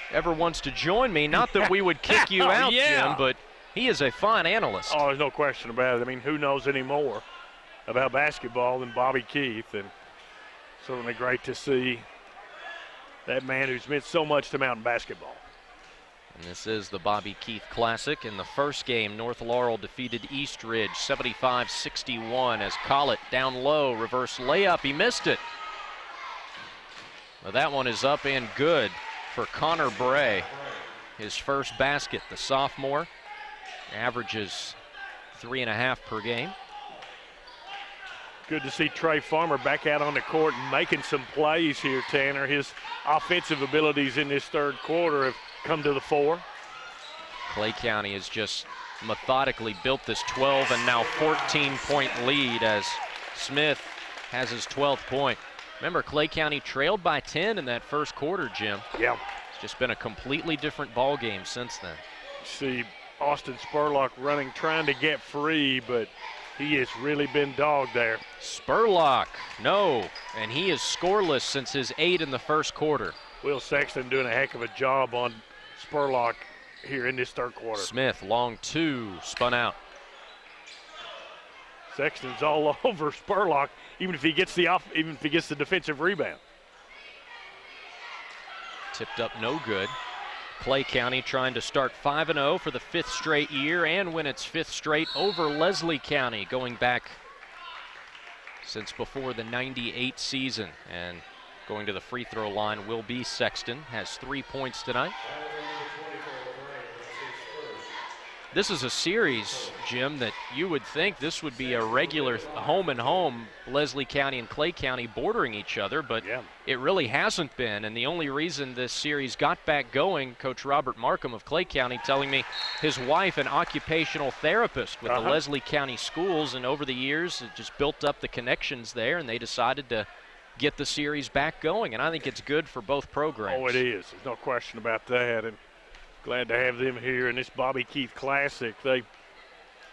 ever wants to join me, not that we would kick you out, Jim, but he is a fine analyst. Oh, there's no question about it. I mean, who knows any more about basketball than Bobby Keith? And certainly great to see that man who's meant so much to Mountain basketball. And this is the Bobby Keith Classic. In the first game, North Laurel defeated East Ridge 75-61 as Collett down low, reverse layup. He missed it. Well, that one is up and good for Connor Bray. His first basket, the sophomore, averages 3.5 per game. Good to see Trey Farmer back out on the court and making some plays here, Tanner. His offensive abilities in this third quarter have come to the fore. Clay County has just methodically built this 12 and now 14-point lead as Smith has his 12th point. Remember, Clay County trailed by 10 in that first quarter, Jim. Yeah. It's just been a completely different ball game since then. See Austin Spurlock running, trying to get free, but he has really been dogged there. Spurlock, no, and he is scoreless since his 8 in the first quarter. Will Sexton doing a heck of a job on Spurlock here in this third quarter. Smith, long 2, spun out. Sexton's all over Spurlock, even if he gets the defensive rebound. Tipped up, no good. Clay County trying to start 5-0 for the 5th straight year and win its 5th straight over Leslie County, going back since before the 98 season. And going to the free throw line will be Sexton, has 3 points tonight. This is a series, Jim, that you would think this would be a regular home-and-home, Leslie County and Clay County bordering each other, but it really hasn't been. And the only reason this series got back going, Coach Robert Markham of Clay County telling me his wife, an occupational therapist with the Leslie County schools, and over the years it just built up the connections there, and they decided to get the series back going. And I think it's good for both programs. Oh, it is. There's no question about that. And glad to have them here in this Bobby Keith Classic. They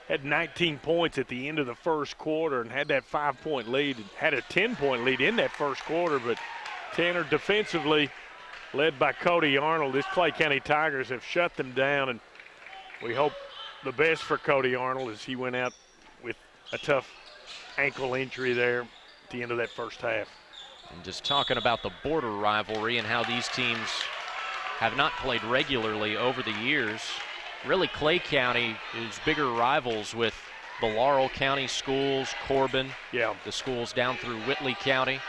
had 19 points at the end of the first quarter and had that 5-point lead, and had a 10-point lead in that first quarter. But Tanner, defensively, led by Cody Arnold, this Clay County Tigers have shut them down, and we hope the best for Cody Arnold as he went out with a tough ankle injury there at the end of that first half. And just talking about the border rivalry and how these teams have not played regularly over the years. Really, Clay County is bigger rivals with the Laurel County schools, Corbin, the schools down through Whitley County.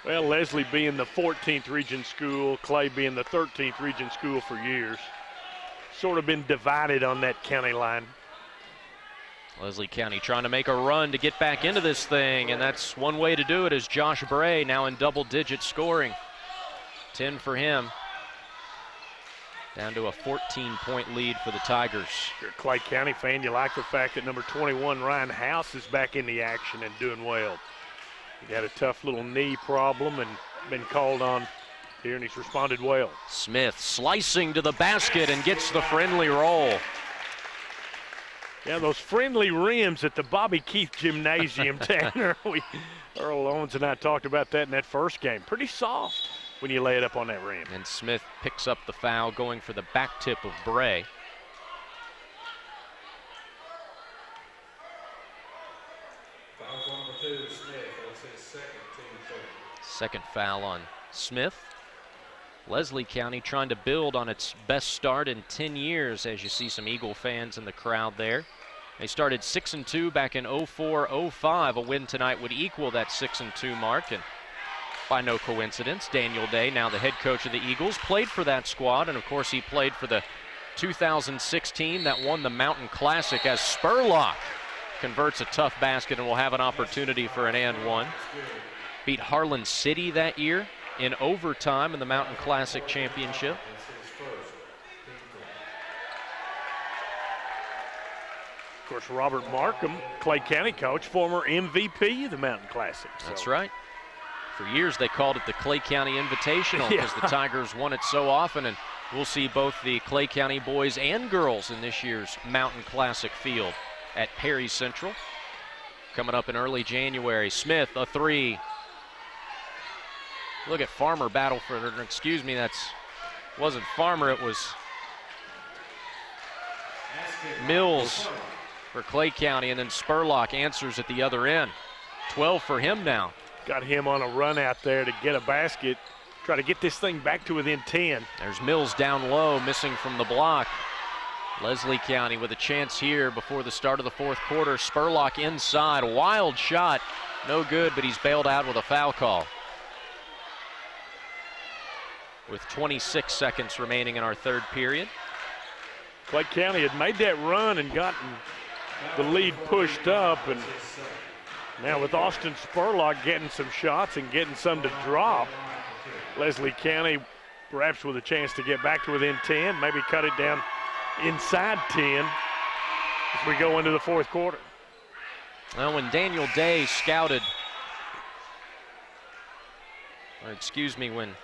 Well, Leslie being the 14th region school, Clay being the 13th region school for years. Sort of been divided on that county line. Leslie County trying to make a run to get back into this thing, and that's one way to do it, is Josh Bray now in double-digit scoring. 10 for him. Down to a 14-point lead for the Tigers. If you're a Clay County fan, you like the fact that number 21, Ryan House, is back in the action and doing well. He had a tough little knee problem and been called on here, and he's responded well. Smith slicing to the basket and gets the friendly roll. Yeah, those friendly rims at the Bobby Keith Gymnasium, Tanner. Earl Owens and I talked about that in that first game. Pretty soft when you lay it up on that rim. And Smith picks up the foul, going for the back tip of Bray. Foul number 2, Smith. That's his second, team third. Second foul on Smith. Leslie County trying to build on its best start in 10 years, as you see some Eagle fans in the crowd there. They started 6-2 back in 04-05. A win tonight would equal that 6-2 mark, and by no coincidence, Daniel Day, now the head coach of the Eagles, played for that squad, and of course he played for the 2016 that won the Mountain Classic, as Spurlock converts a tough basket and will have an opportunity for an and one. Beat Harlan City that year in overtime in the Mountain Classic Championship. Of course, Robert Markham, Clay County coach, former MVP of the Mountain Classic. That's right. For years they called it the Clay County Invitational because the Tigers won it so often, and we'll see both the Clay County boys and girls in this year's Mountain Classic field at Perry Central. Coming up in early January. Smith, a three. Look at Farmer battle for it. Excuse me, wasn't Farmer, it was Mills for Clay County, and then Spurlock answers at the other end. 12 for him now. Got him on a run out there to get a basket, try to get this thing back to within 10. There's Mills down low, missing from the block. Leslie County with a chance here before the start of the fourth quarter. Spurlock inside, wild shot, no good, but he's bailed out with a foul call. With 26 seconds remaining in our third period. Clay County had made that run and gotten the lead pushed up, and now with Austin Spurlock getting some shots and getting some to drop, Leslie County perhaps with a chance to get back to within 10, maybe cut it down inside 10 as we go into the fourth quarter. Well, when Daniel Day scouted, when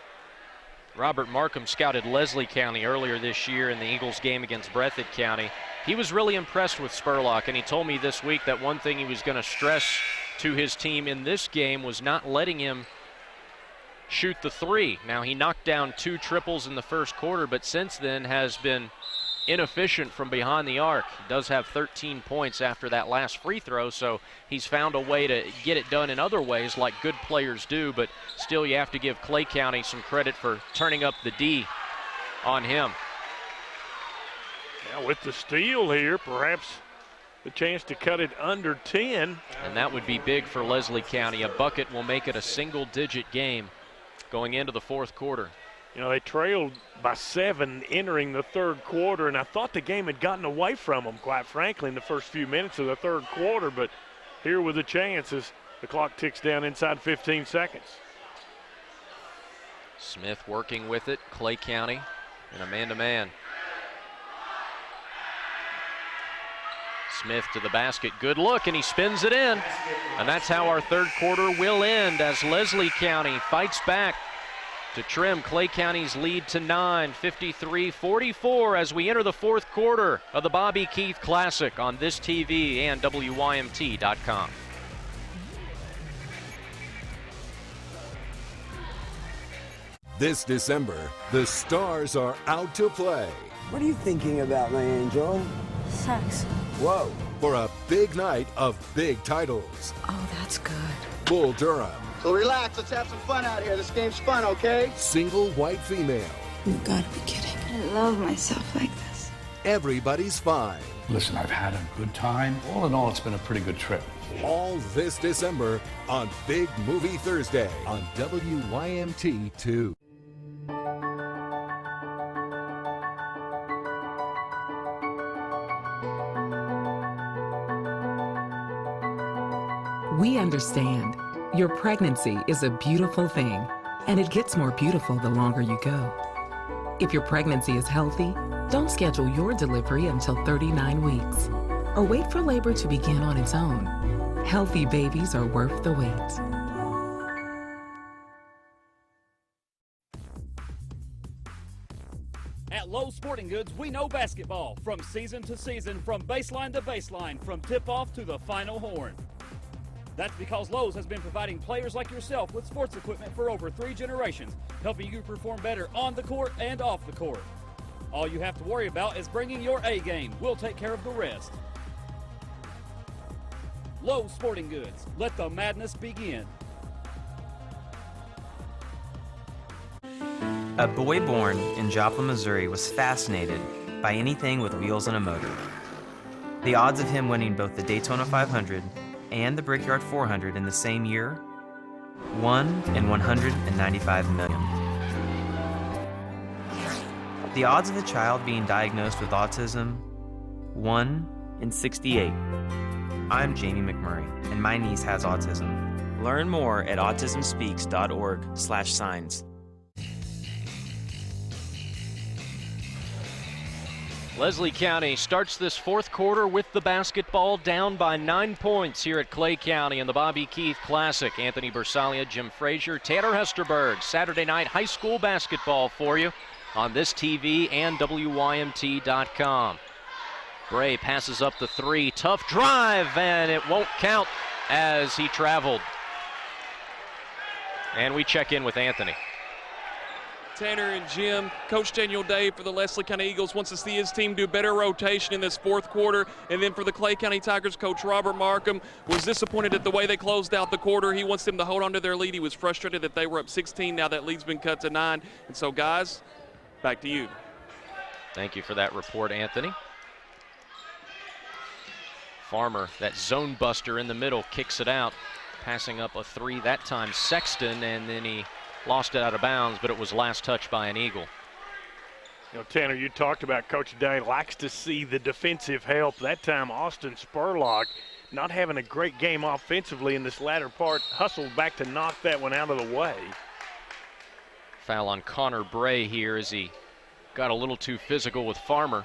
Robert Markham scouted Leslie County earlier this year in the Eagles game against Breathitt County, he was really impressed with Spurlock, and he told me this week that one thing he was going to stress to his team in this game was not letting him shoot the three. Now, he knocked down 2 triples in the first quarter, but since then has been inefficient from behind the arc. He does have 13 points after that last free throw, so he's found a way to get it done in other ways like good players do, but still you have to give Clay County some credit for turning up the D on him. Now with the steal here, perhaps the chance to cut it under 10. And that would be big for Leslie County. A bucket will make it a single-digit game going into the fourth quarter. You know, they trailed by 7 entering the third quarter, and I thought the game had gotten away from them, quite frankly, in the first few minutes of the third quarter, but here with the chances, the clock ticks down inside 15 seconds. Smith working with it, Clay County in a man-to-man. Smith to the basket, good look, and he spins it in. And that's how our third quarter will end as Leslie County fights back to trim Clay County's lead to 9, 53-44 as we enter the fourth quarter of the Bobby Keith Classic on this TV and WYMT.com. This December, the stars are out to play. What are you thinking about, my angel? Sex. Whoa. For a big night of big titles. Oh, that's good. Bull Durham. So relax, let's have some fun out here. This game's fun, okay? Single white female. You've got to be kidding. I love myself like this. Everybody's Fine. Listen, I've had a good time. All in all, it's been a pretty good trip. All this December on Big Movie Thursday on WYMT2. We understand. Your pregnancy is a beautiful thing, and it gets more beautiful the longer you go. If your pregnancy is healthy, don't schedule your delivery until 39 weeks, or wait for labor to begin on its own. Healthy babies are worth the wait. Lowe's Sporting Goods, we know basketball from season to season, from baseline to baseline, from tip-off to the final horn. That's because Lowe's has been providing players like yourself with sports equipment for over 3 generations, helping you perform better on the court and off the court. All you have to worry about is bringing your A game. We'll take care of the rest. Lowe's Sporting Goods. Let the madness begin. A boy born in Joplin, Missouri was fascinated by anything with wheels and a motor. The odds of him winning both the Daytona 500 and the Brickyard 400 in the same year? 1 in 195 million. The odds of a child being diagnosed with autism? 1 in 68. I'm Jamie McMurray, and my niece has autism. Learn more at autismspeaks.org/signs. Leslie County starts this fourth quarter with the basketball, down by 9 points here at Clay County in the Bobby Keith Classic. Anthony Bersalia, Jim Frazier, Tanner Hesterberg. Saturday night high school basketball for you on this TV and WYMT.com. Bray passes up the 3. Tough drive, and it won't count as he traveled. And we check in with Anthony. Tanner and Jim, Coach Daniel Day for the Leslie County Eagles wants to see his team do better rotation in this fourth quarter. And then for the Clay County Tigers, Coach Robert Markham was disappointed at the way they closed out the quarter. He wants them to hold on to their lead. He was frustrated that they were up 16. Now that lead's been cut to 9. And so, guys, back to you. Thank you for that report, Anthony. Farmer, that zone buster in the middle, kicks it out, passing up a 3 that time. Sexton, and then he lost it out of bounds, but it was last touched by an Eagle. You know, Tanner, you talked about Coach Day likes to see the defensive help. That time, Austin Spurlock, not having a great game offensively in this latter part, hustled back to knock that one out of the way. Foul on Connor Bray here as he got a little too physical with Farmer.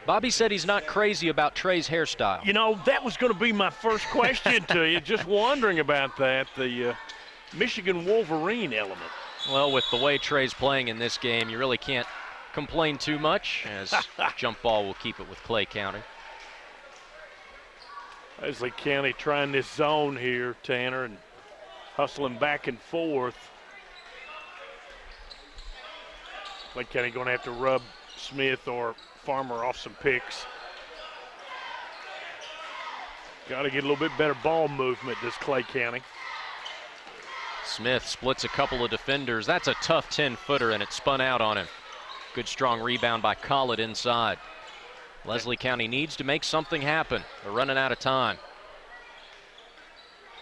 Bobby said he's not crazy about Trey's hairstyle. You know, that was going to be my first question to you, just wondering about that, the Michigan Wolverine element. Well, with the way Trey's playing in this game, you really can't complain too much, as jump ball will keep it with Clay County. Leslie County trying this zone here, Tanner, and hustling back and forth. Clay County going to have to rub Smith or Farmer off some picks. Got to get a little bit better ball movement, this Clay County. Smith splits a couple of defenders. That's a tough 10-footer, and it spun out on him. Good strong rebound by Collett inside. Leslie County needs to make something happen. They're running out of time.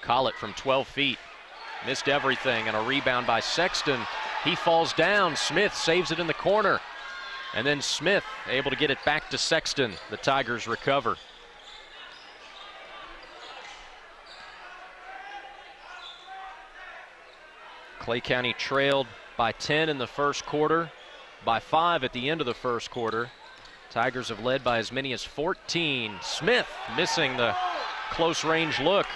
Collett from 12 feet. Missed everything, and a rebound by Sexton. He falls down. Smith saves it in the corner. And then Smith able to get it back to Sexton. The Tigers recover. Clay County trailed by 10 in the first quarter, by 5 at the end of the first quarter. Tigers have led by as many as 14. Smith missing the close range look.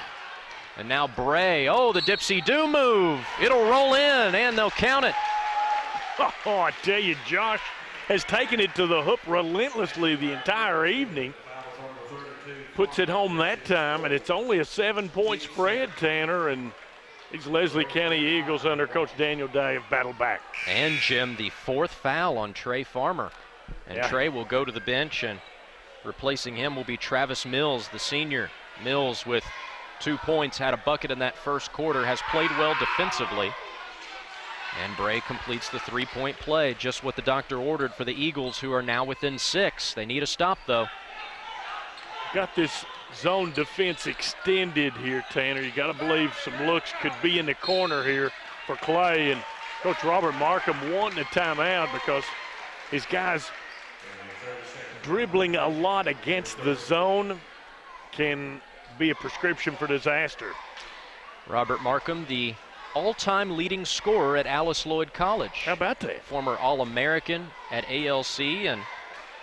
And now Bray, oh, the dipsy-do move. It'll roll in, and they'll count it. Oh, I tell you, Josh has taken it to the hoop relentlessly the entire evening. Puts it home that time, and it's only a 7-point spread, Tanner, and these Leslie County Eagles under Coach Daniel Day have battled back. And, Jim, the 4th foul on Trey Farmer. And yeah, Trey will go to the bench, and replacing him will be Travis Mills, the senior. Mills with 2 points, had a bucket in that first quarter, has played well defensively. And Bray completes the 3-point play, just what the doctor ordered for the Eagles, who are now within 6. They need a stop, though. Got this zone defense extended here, Tanner. You got to believe some looks could be in the corner here for Clay, and Coach Robert Markham wanting a timeout because his guys dribbling a lot against the zone can be a prescription for disaster. Robert Markham, the all-time leading scorer at Alice Lloyd College. How about that? Former All-American at ALC, and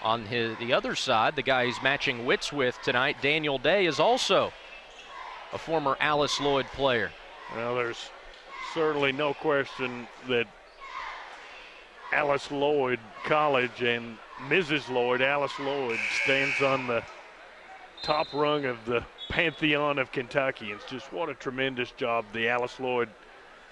on the other side, the guy he's matching wits with tonight, Daniel Day, is also a former Alice Lloyd player. Well, there's certainly no question that Alice Lloyd College, and Mrs. Lloyd, Alice Lloyd, stands on the top rung of the pantheon of Kentuckians. Just what a tremendous job the Alice Lloyd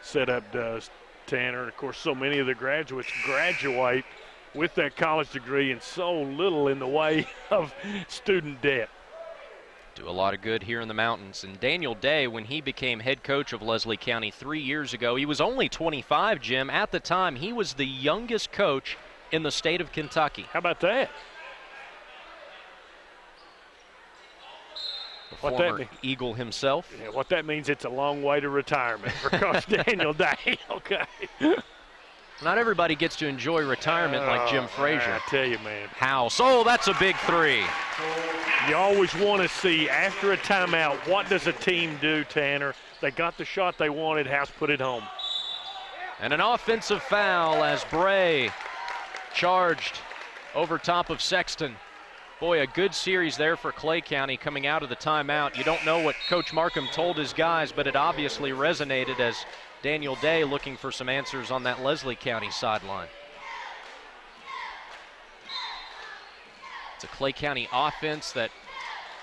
setup does, Tanner. And of course, so many of the graduates graduate with that college degree and so little in the way of student debt. Do a lot of good here in the mountains. And Daniel Day, when he became head coach of Leslie County 3 years ago, he was only 25, Jim. At the time, he was the youngest coach in the state of Kentucky. How about that? The former Eagle himself. Yeah, what that means, it's a long way to retirement for Coach Daniel Day. Okay. Not everybody gets to enjoy retirement like Jim Frazier. I tell you, man. House. Oh, that's a big three. You always want to see, after a timeout, what does a team do, Tanner? They got the shot they wanted. House put it home. And an offensive foul as Bray charged over top of Sexton. Boy, a good series there for Clay County coming out of the timeout. You don't know what Coach Markham told his guys, but it obviously resonated as Daniel Day looking for some answers on that Leslie County sideline. It's a Clay County offense that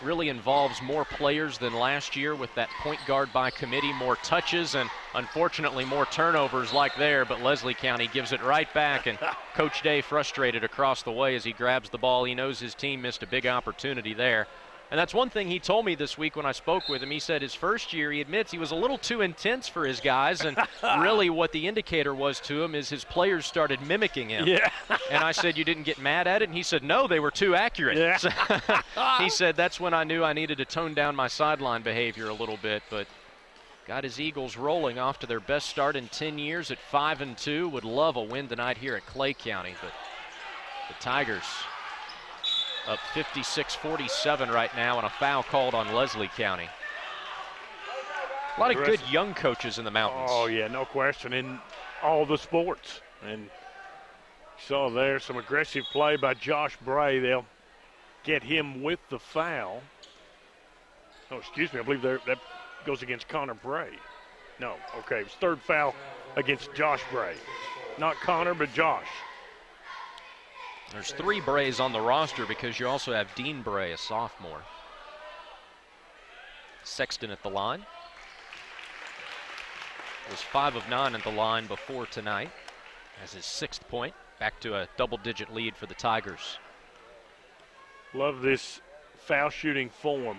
really involves more players than last year with that point guard by committee, more touches and unfortunately more turnovers like there, but Leslie County gives it right back, and Coach Day frustrated across the way as he grabs the ball. He knows his team missed a big opportunity there. And that's one thing he told me this week when I spoke with him. He said his first year, he admits he was a little too intense for his guys, and really what the indicator was to him is his players started mimicking him. Yeah. And I said, you didn't get mad at it? And he said, no, they were too accurate. Yeah. So he said, that's when I knew I needed to tone down my sideline behavior a little bit, but got his Eagles rolling off to their best start in 10 years at 5-2. Would love a win tonight here at Clay County, but the Tigers up 56-47 right now, and a foul called on Leslie County. A lot of good young coaches in the mountains. Oh, yeah, no question, in all the sports. And you saw there some aggressive play by Josh Bray. They'll get him with the foul. Oh, excuse me, I believe that goes against Connor Bray. No, okay, it was third foul against Josh Bray. Not Connor, but Josh. There's 3 Brays on the roster because you also have Dean Bray, a sophomore. Sexton at the line. Was 5 of 9 at the line before tonight. Has his 6th point. Back to a double-digit lead for the Tigers. Love this foul shooting form.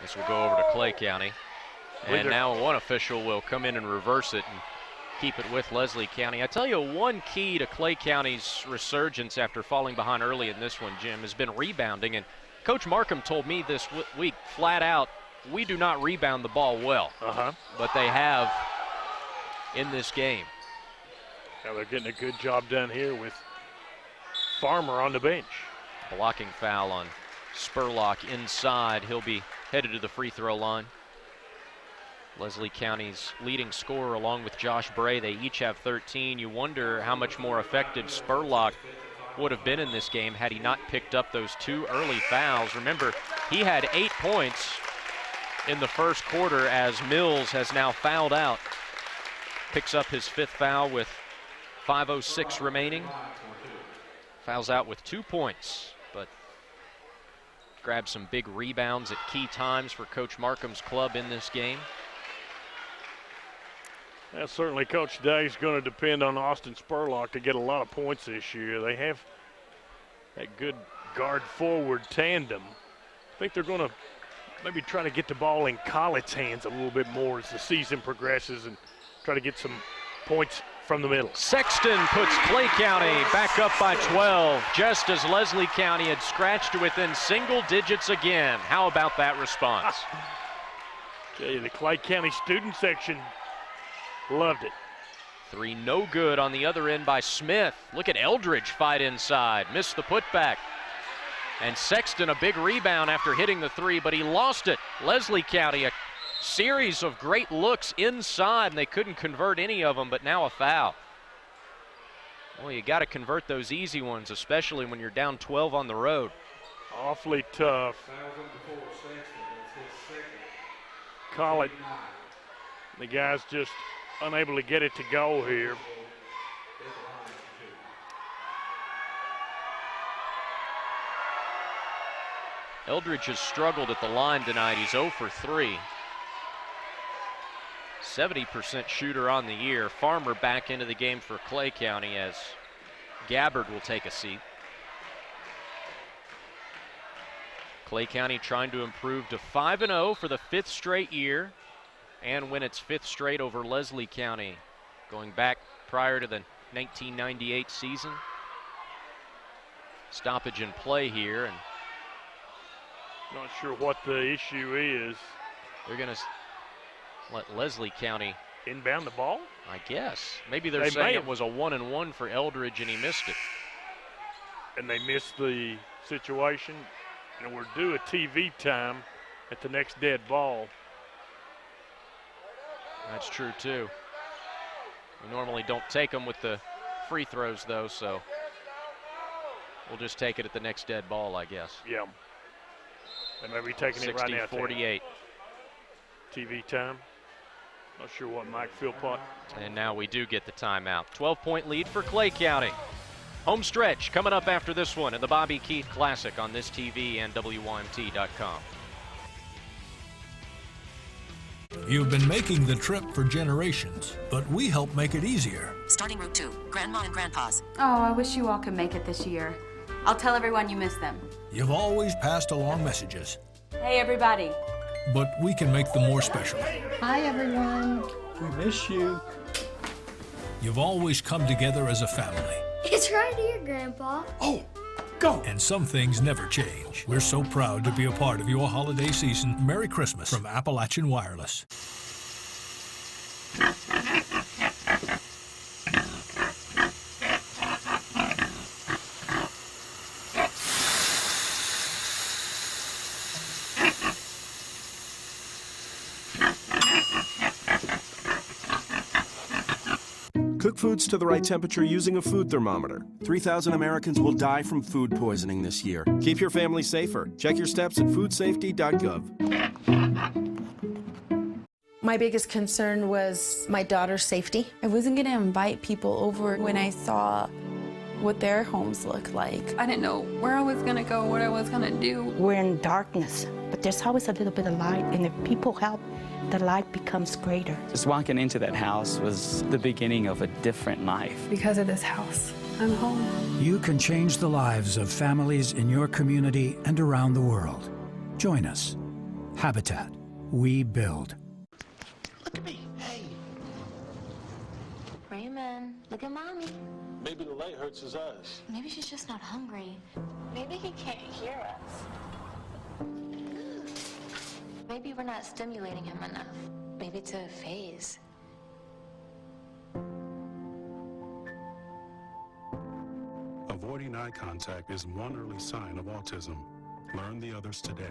This will go over to Clay County. And now one official will come in and reverse it and keep it with Leslie County. I tell you, one key to Clay County's resurgence after falling behind early in this one, Jim, has been rebounding. And Coach Markham told me this week flat out, we do not rebound the ball well. But they have in this game. Now they're getting a good job done here with Farmer on the bench. Blocking foul on Spurlock inside. He'll be headed to the free throw line. Leslie County's leading scorer along with Josh Bray. They each have 13. You wonder how much more effective Spurlock would have been in this game had he not picked up those 2 early fouls. Remember, he had 8 points in the first quarter as Mills has now fouled out. Picks up his 5th foul with 5:06 remaining. Fouls out with 2 points, but grabbed some big rebounds at key times for Coach Markham's club in this game. Well, certainly Coach Day is going to depend on Austin Spurlock to get a lot of points this year. They have that good guard-forward tandem. I think they're going to maybe try to get the ball in Collett's hands a little bit more as the season progresses and try to get some points from the middle. Sexton puts Clay County back up by 12, just as Leslie County had scratched to within single digits again. How about that response? Tell you, the Clay County student section loved it. 3 no good on the other end by Smith. Look at Eldridge fight inside. Missed the putback. And Sexton a big rebound after hitting the 3, but he lost it. Leslie County, a series of great looks inside, and they couldn't convert any of them, but now a foul. Well, you got to convert those easy ones, especially when you're down 12 on the road. Awfully tough. Call it. The guy's just unable to get it to go here. Eldridge has struggled at the line tonight. He's 0 for 3. 70% shooter on the year. Farmer back into the game for Clay County as Gabbard will take a seat. Clay County trying to improve to 5-0 for the 5th straight year and win its 5th straight over Leslie County, going back prior to the 1998 season. Stoppage in play here, and not sure what the issue is. They're going to let Leslie County inbound the ball, I guess. Maybe they're saying it was a 1-and-1 for Eldridge and he missed it. And they missed the situation. And we're due a TV time at the next dead ball. That's true too. We normally don't take them with the free throws though, so we'll just take it at the next dead ball, I guess. Yeah. They may be taking it right now. 60-48. TV time. Not sure what Mike Philpott. And now we do get the timeout. 12-point lead for Clay County. Home stretch coming up after this one in the Bobby Keith Classic on this TV and WYMT.com. You've been making the trip for generations, but we help make it easier. Starting Route 2, Grandma and Grandpa's. Oh, I wish you all could make it this year. I'll tell everyone you miss them. You've always passed along messages. Hey, everybody. But we can make them more special. Hi, everyone. We miss you. You've always come together as a family. It's right here, Grandpa. Oh, go! And some things never change. We're so proud to be a part of your holiday season. Merry Christmas from Appalachian Wireless. Cook foods to the right temperature using a food thermometer. 3,000 Americans will die from food poisoning this year. Keep your family safer. Check your steps at foodsafety.gov. My biggest concern was my daughter's safety. I wasn't going to invite people over when I saw what their homes looked like. I didn't know where I was going to go, what I was going to do. We're in darkness, but there's always a little bit of light, and if people help, the light becomes greater. Just walking into that house was the beginning of a different life. Because of this house, I'm home. You can change the lives of families in your community and around the world. Join us. Habitat. We build. Look at me. Hey. Raymond, look at Mommy. Maybe the light hurts his eyes. Maybe she's just not hungry. Maybe he can't hear us. Maybe we're not stimulating him enough. Maybe it's a phase. Avoiding eye contact is one early sign of autism. Learn the others today.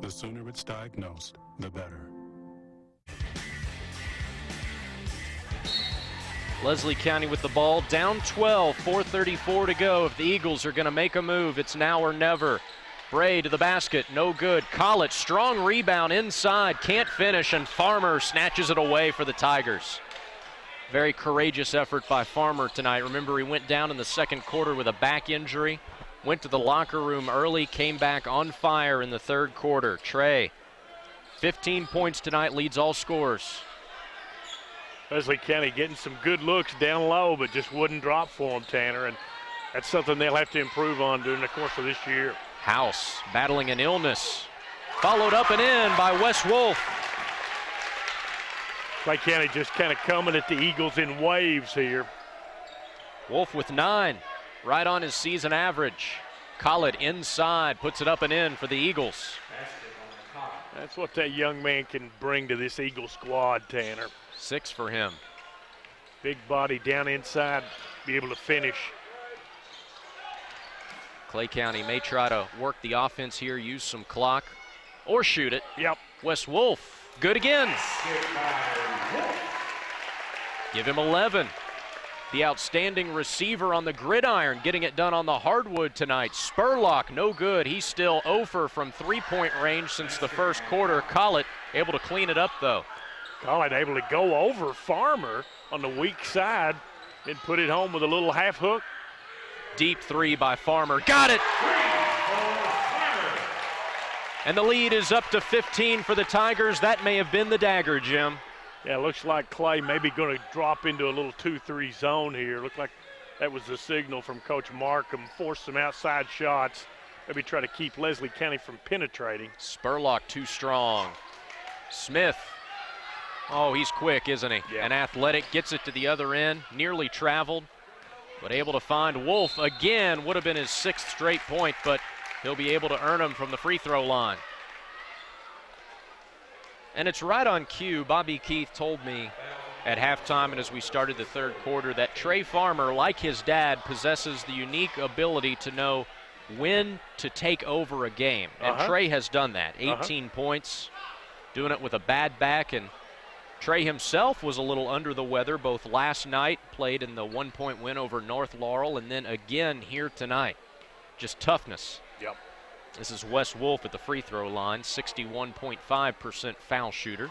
The sooner it's diagnosed, the better. Leslie County with the ball, down 12, 4:34 to go. If the Eagles are going to make a move, it's now or never. Bray to the basket, no good. Collett, strong rebound inside, can't finish, and Farmer snatches it away for the Tigers. Very courageous effort by Farmer tonight. Remember, he went down in the second quarter with a back injury, went to the locker room early, came back on fire in the third quarter. Trey, 15 points tonight, leads all scorers. Leslie County getting some good looks down low, but just wouldn't drop for them, Tanner, and that's something they'll have to improve on during the course of this year. House battling an illness. Followed up and in by Wes Wolf. Clay County just kind of coming at the Eagles in waves here. Wolf with 9, right on his season average. Collett inside, puts it up and in for the Eagles. That's what that young man can bring to this Eagle squad, Tanner. 6 for him. Big body down inside, be able to finish. Clay County may try to work the offense here, use some clock, or shoot it. Yep. Wes Wolf, good again. Give him 11. the outstanding receiver on the gridiron, getting it done on the hardwood tonight. Spurlock, no good. He's still 0 from three-point range since the first quarter. Collett able to clean it up, though. Collett able to go over Farmer on the weak side and put it home with a little half hook. Deep three by Farmer. Got it! And the lead is up to 15 for the Tigers. That may have been the dagger, Jim. Yeah, it looks like Clay maybe going to drop into a little 2-3 zone here. Looked like that was the signal from Coach Markham. Force some outside shots. Maybe try to keep Leslie County from penetrating. Spurlock too strong. Smith. Oh, he's quick, isn't he? Yeah. And athletic, gets it to the other end. Nearly traveled, but able to find Wolf again. Would have been his 6th straight point, but he'll be able to earn them from the free throw line. And it's right on cue. Bobby Keith told me at halftime and as we started the third quarter that Trey Farmer, like his dad, possesses the unique ability to know when to take over a game. And Trey has done that. 18 points, doing it with a bad back. And Trey himself was a little under the weather both last night, played in the 1-point win over North Laurel, and then again here tonight. Just toughness. Yep. This is Wes Wolf at the free throw line, 61.5% foul shooter.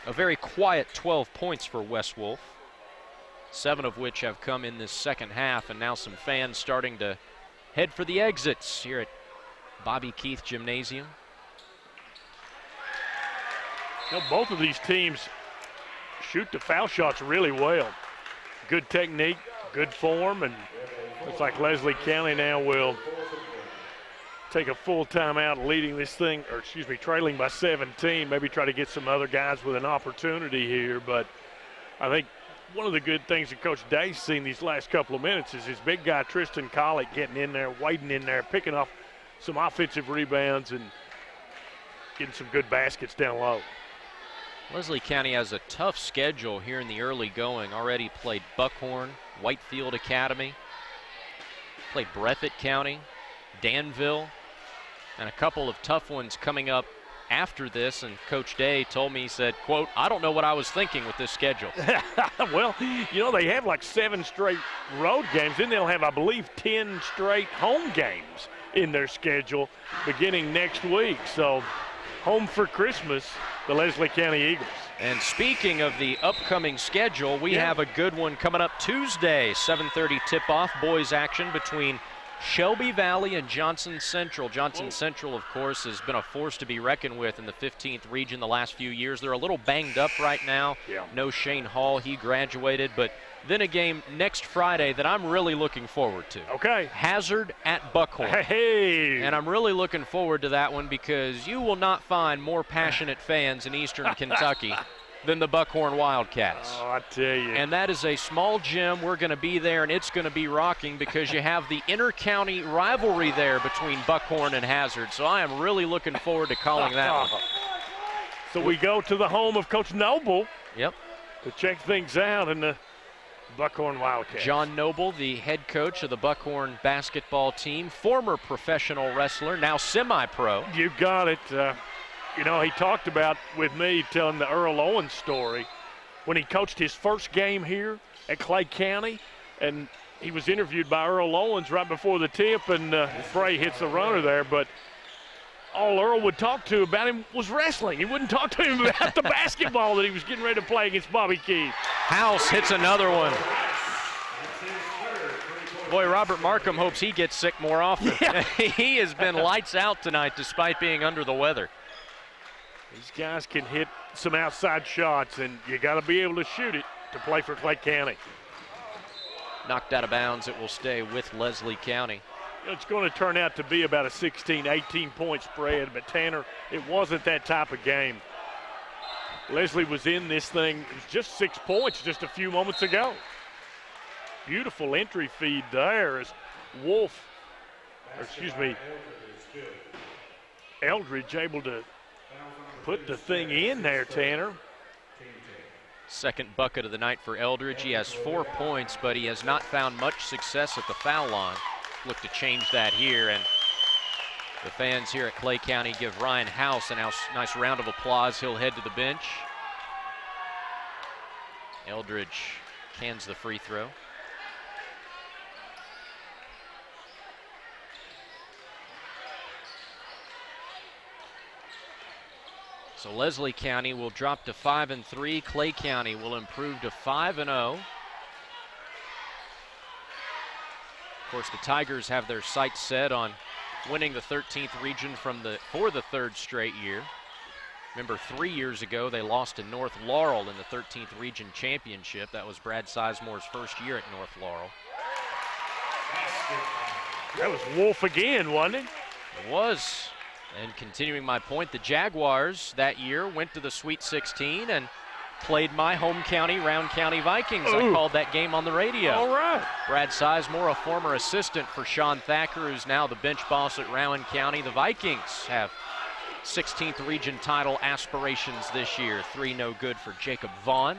A very quiet 12 points for Wes Wolf, 7 of which have come in this second half, and now some fans starting to head for the exits here at Bobby Keith Gymnasium. You know, both of these teams shoot the foul shots really well. Good technique, good form, and looks like Leslie County now will take a full timeout leading this thing, or excuse me, trailing by 17. Maybe try to get some other guys with an opportunity here. But I think one of the good things that Coach Day's seen these last couple of minutes is his big guy Tristan Collett getting in there, wading in there, picking off some offensive rebounds and getting some good baskets down low. Leslie County has a tough schedule here in the early going. Already played Buckhorn, Whitefield Academy, played Breathitt County, Danville, and a couple of tough ones coming up after this. And Coach Day told me, he said, quote, I don't know what I was thinking with this schedule. Well, you know, they have like 7 straight road games. Then they'll have, I believe, 10 straight home games in their schedule beginning next week. So home for Christmas, the Leslie County Eagles. And speaking of the upcoming schedule, we have a good one coming up Tuesday, 7:30 tip-off, boys action between Shelby Valley and Johnson Central. Johnson Central, of course, has been a force to be reckoned with in the 15th region the last few years. They're a little banged up right now. No Shane Hall, he graduated, but then a game next Friday that I'm really looking forward to. Okay. Hazard at Buckhorn. Hey. And I'm really looking forward to that one because you will not find more passionate fans in Eastern Kentucky than the Buckhorn Wildcats. Oh, I tell you. And that is a small gym. We're going to be there, and it's going to be rocking because you have the inter-county rivalry there between Buckhorn and Hazard. So I am really looking forward to calling that one. So we go to the home of Coach Noble. Yep. To check things out in the Buckhorn Wildcats. John Noble, the head coach of the Buckhorn basketball team, former professional wrestler, now semi-pro. You got it. You know, he talked about with me telling the Earl Owens story when he coached his first game here at Clay County, and he was interviewed by Earl Owens right before the tip, and Bray hits the runner there, but all Earl would talk to about him was wrestling. He wouldn't talk to him about the basketball that he was getting ready to play against Bobby Keith. House hits another one. Boy, Robert Markham hopes he gets sick more often. Yeah. He has been lights out tonight despite being under the weather. These guys can hit some outside shots, and you got to be able to shoot it to play for Clay County. Knocked out of bounds. It will stay with Leslie County. It's going to turn out to be about a 16, 18-point spread, but Tanner, it wasn't that type of game. Leslie was in this thing, it was just 6 points just a few moments ago. Beautiful entry feed there as Eldridge able to put the thing in there, Tanner. Second bucket of the night for Eldridge. He has 4 points, but he has not found much success at the foul line. Look to change that here, and the fans here at Clay County give Ryan House a nice round of applause. He'll head to the bench. Eldridge cans the free throw. So Leslie County will drop to 5-3. Clay County will improve to 5-0. Of course, the Tigers have their sights set on winning the 13th region for the third straight year. Remember, 3 years ago, they lost to North Laurel in the 13th region championship. That was Brad Sizemore's first year at North Laurel. That was Wolf again, wasn't it? It was. And continuing my point, the Jaguars that year went to the Sweet 16 and played my home county, Round County Vikings. Ooh. I called that game on the radio. All right. Brad Sizemore, a former assistant for Sean Thacker, who's now the bench boss at Rowan County. The Vikings have 16th region title aspirations this year. 3 no good for Jacob Vaughn.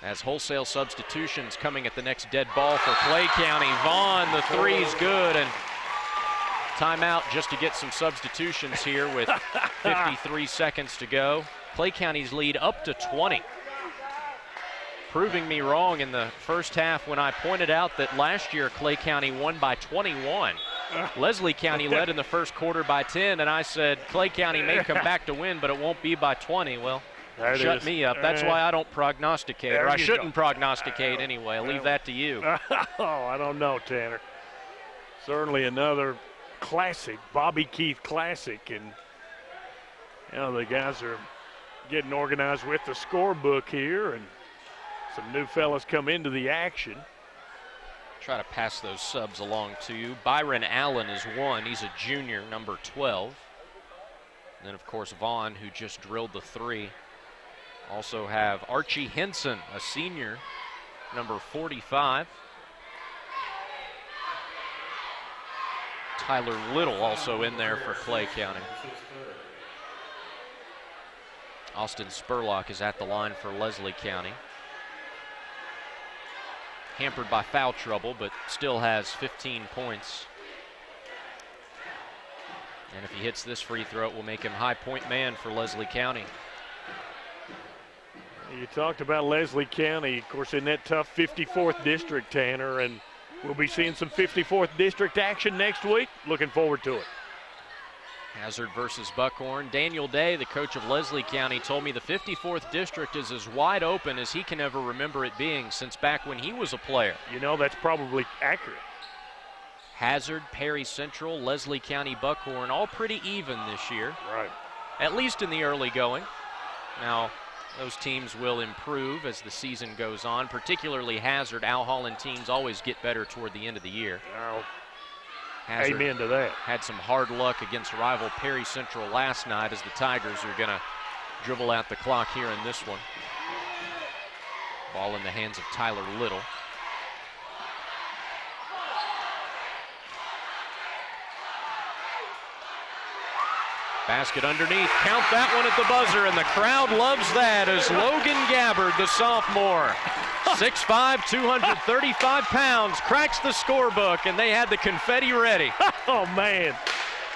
As wholesale substitutions coming at the next dead ball for Clay County. Vaughn, the 3's good, and timeout just to get some substitutions here with 53 seconds to go. Clay County's lead up to 20. Proving me wrong in the first half when I pointed out that last year Clay County won by 21. Leslie County led in the first quarter by 10, and I said Clay County may come back to win, but it won't be by 20. Well, shut me up. That's why I don't prognosticate, or I shouldn't prognosticate anyway. I'll leave that to you. Oh, I don't know, Tanner. Certainly another classic, Bobby Keith classic, and you know, the guys are getting organized with the scorebook here, and some new fellas come into the action. Try to pass those subs along to you. Byron Allen is one. He's a junior, number 12. And then, of course, Vaughn, who just drilled the 3. Also have Archie Henson, a senior, number 45. Tyler Little also in there for Clay County. Austin Spurlock is at the line for Leslie County. Hampered by foul trouble, but still has 15 points. And if he hits this free throw, it will make him high point man for Leslie County. You talked about Leslie County, of course, in that tough 54th district, Tanner, and we'll be seeing some 54th district action next week. Looking forward to it. Hazard versus Buckhorn. Daniel Day, the coach of Leslie County, told me the 54th district is as wide open as he can ever remember it being since back when he was a player. You know, that's probably accurate. Hazard, Perry Central, Leslie County, Buckhorn, all pretty even this year. Right. At least in the early going. Now, those teams will improve as the season goes on, particularly Hazard. Al Holland teams always get better toward the end of the year. Oh. Hazard Amen to that. had some hard luck against rival Perry Central last night as the Tigers are going to dribble out the clock here in this one. Ball in the hands of Tyler Little. Basket underneath, count that one at the buzzer, and the crowd loves that as Logan Gabbard, the sophomore, 6'5", 235 pounds, cracks the scorebook, and they had the confetti ready. Oh, man.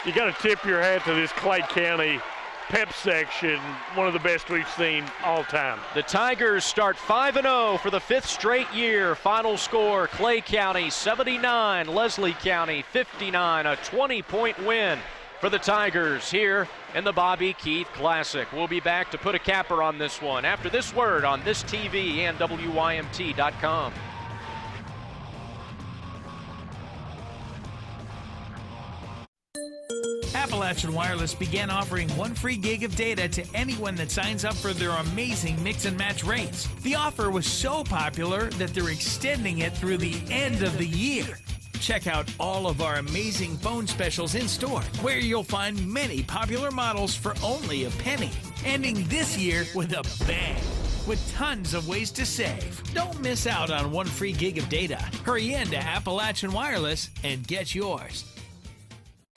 You got to tip your hat to this Clay County pep section, one of the best we've seen all time. The Tigers start 5-0 for the 5th straight year. Final score, Clay County 79, Leslie County 59, a 20-point win for the Tigers here in the Bobby Keith Classic. We'll be back to put a capper on this one after this word on this TV and WYMT.com. Appalachian Wireless began offering 1 free gig of data to anyone that signs up for their amazing mix and match rates. The offer was so popular that they're extending it through the end of the year. Check out all of our amazing phone specials in store, where you'll find many popular models for only a penny. Ending this year with a bang, with tons of ways to save. Don't miss out on 1 free gig of data. Hurry in to Appalachian Wireless and get yours.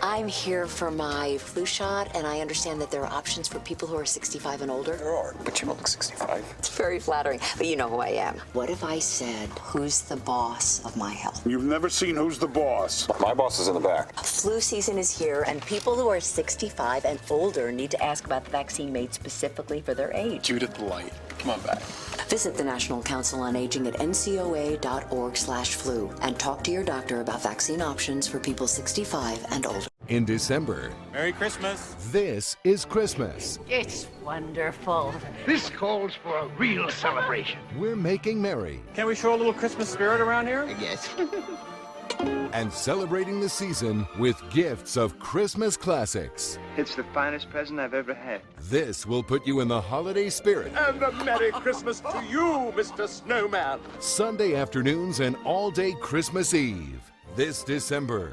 I'm here for my flu shot, and I understand that there are options for people who are 65 and older. There are, but you don't look 65. It's very flattering, but you know who I am. What if I said, who's the boss of my health? You've never seen Who's the Boss. My boss is in the back. Flu season is here, and people who are 65 and older need to ask about the vaccine made specifically for their age. Judith Light, come on back. Visit the National Council on Aging at ncoa.org/flu and talk to your doctor about vaccine options for people 65 and older. In December, Merry Christmas. This is Christmas. It's wonderful. This calls for a real celebration. We're making merry. Can we show a little Christmas spirit around here? Yes. And celebrating the season with gifts of Christmas classics. It's the finest present I've ever had. This will put you in the holiday spirit. And a Merry Christmas to you, Mr. Snowman. Sunday afternoons and all-day Christmas Eve. This December.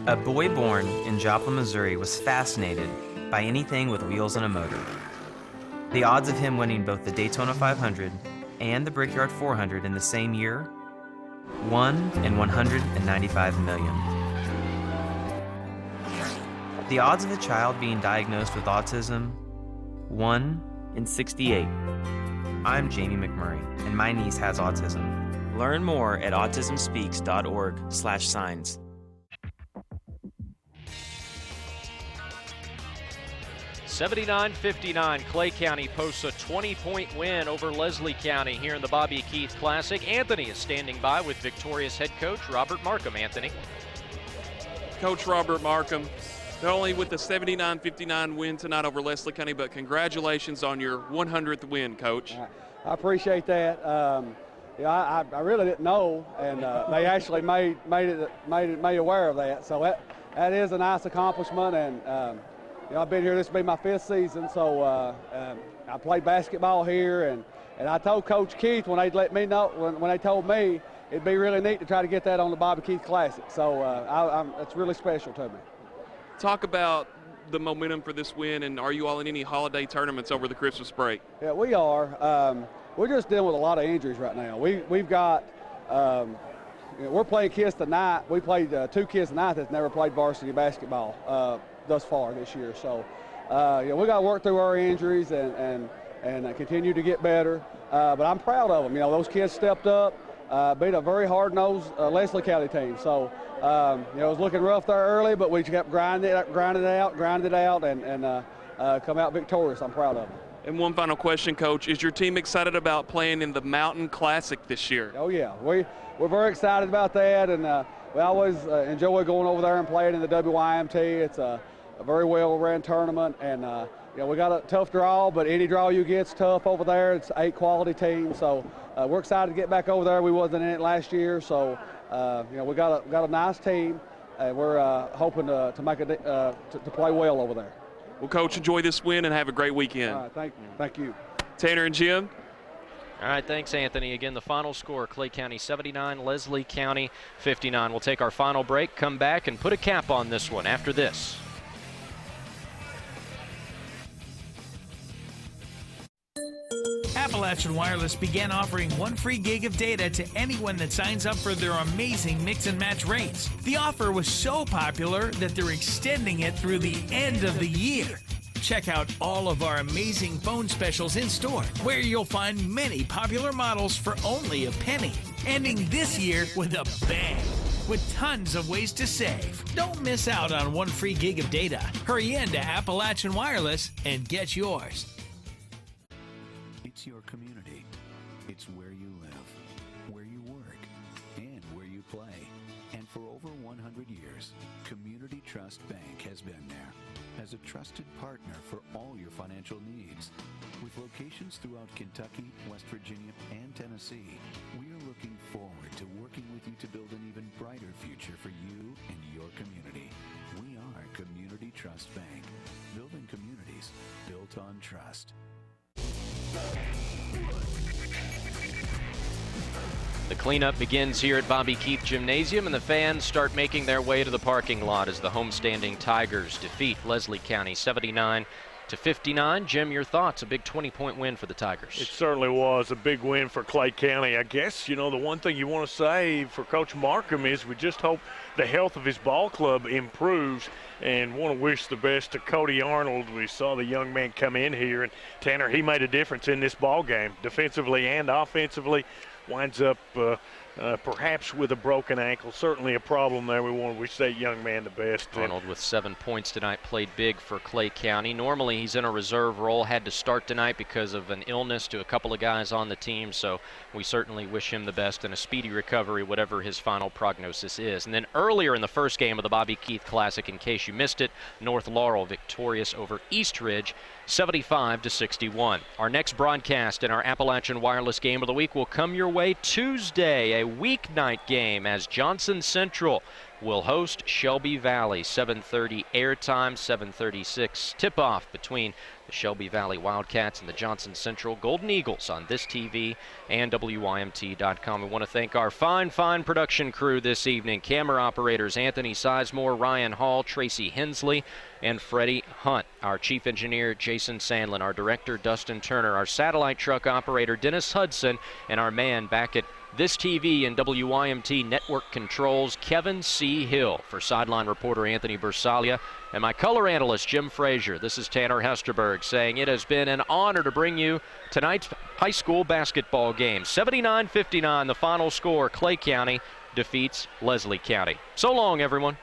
A boy born in Joplin, Missouri was fascinated by anything with wheels and a motor. The odds of him winning both the Daytona 500 and the Brickyard 400 in the same year, 1 in 195 million. The odds of a child being diagnosed with autism, 1 in 68. I'm Jamie McMurray, and my niece has autism. Learn more at autismspeaks.org/signs. (79-59), Clay County posts a 20-point win over Leslie County here in the Bobby Keith Classic. Anthony is standing by with victorious head coach Robert Markham. Anthony. Coach Robert Markham, not only with the 79-59 win tonight over Leslie County, but congratulations on your 100th win, Coach. I appreciate that. I really didn't know, and they actually made me aware of that. So that is a nice accomplishment, and I've been here. This will be my 5th season, so I played basketball here, and I told Coach Keith when they let me know, when they told me it'd be really neat to try to get that on the Bobby Keith Classic. So it's really special to me. Talk about the momentum for this win, and are you all in any holiday tournaments over the Christmas break? Yeah, we are. We're just dealing with a lot of injuries right now. We've got. We're playing kids tonight. We played 2 kids tonight that's never played varsity basketball thus far this year. So, we got to work through our injuries and continue to get better. But I'm proud of them. Those kids stepped up, beat a very hard-nosed Leslie County team. So, it was looking rough there early, but we kept grinding it out, and come out victorious. I'm proud of them. And one final question, Coach. Is your team excited about playing in the Mountain Classic this year? Oh, yeah. We're very excited about that, and we always enjoy going over there and playing in the WYMT. It's a very well-ran tournament, and we got a tough draw, but any draw you get's tough over there. It's 8 quality teams, so we're excited to get back over there. We wasn't in it last year, so we got a nice team, and we're hoping to make to play well over there. Well, Coach, enjoy this win and have a great weekend. All right, thank you. Tanner and Jim. All right, thanks, Anthony. Again, the final score, Clay County 79, Leslie County 59. We'll take our final break, come back, and put a cap on this one after this. Appalachian Wireless began offering 1 free gig of data to anyone that signs up for their amazing mix and match rates. The offer was so popular that they're extending it through the end of the year. Check out all of our amazing phone specials in store, where you'll find many popular models for only a penny. Ending this year with a bang, with tons of ways to save. Don't miss out on 1 free gig of data. Hurry in to Appalachian Wireless and get yours. It's your community. It's where you live, where you work, and where you play. And for over 100 years, Community Trust Bank has been there as a trusted partner for all your financial needs. With locations throughout Kentucky, West Virginia, and Tennessee, we are looking forward to working with you to build an even brighter future for you and your community. We are Community Trust Bank, building communities built on trust. The cleanup begins here at Bobby Keith Gymnasium, and the fans start making their way to the parking lot as the homestanding Tigers defeat Leslie County 79-59. Jim, your thoughts? A big 20-point win for the Tigers. It certainly was a big win for Clay County. I guess, the one thing you want to say for Coach Markham is we just hope the health of his ball club improves, and want to wish the best to Cody Arnold. We saw the young man come in here, and Tanner, he made a difference in this ball game, defensively and offensively. Winds up perhaps with a broken ankle. Certainly a problem there. We want to wish that young man the best. Arnold with 7 points tonight played big for Clay County. Normally he's in a reserve role, had to start tonight because of an illness to a couple of guys on the team, so we certainly wish him the best and a speedy recovery, whatever his final prognosis is. And then earlier in the first game of the Bobby Keith Classic, in case you missed it, North Laurel victorious over East Ridge 75-61. Our next broadcast in our Appalachian Wireless Game of the Week will come your way Tuesday, a weeknight game, as Johnson Central will host Shelby Valley. 7:30 airtime, 7:36 tip-off between the Shelby Valley Wildcats and the Johnson Central Golden Eagles on this TV and WYMT.com. We want to thank our fine production crew this evening. Camera operators Anthony Sizemore, Ryan Hall, Tracy Hensley, and Freddie Hunt. Our chief engineer Jason Sandlin, our director Dustin Turner, our satellite truck operator Dennis Hudson, and our man back at this TV and WYMT network controls, Kevin C. Hill. For sideline reporter Anthony Bersalia and my color analyst Jim Frazier, this is Tanner Hesterberg saying it has been an honor to bring you tonight's high school basketball game. 79-59 the final score. Clay County defeats Leslie County. So long, everyone.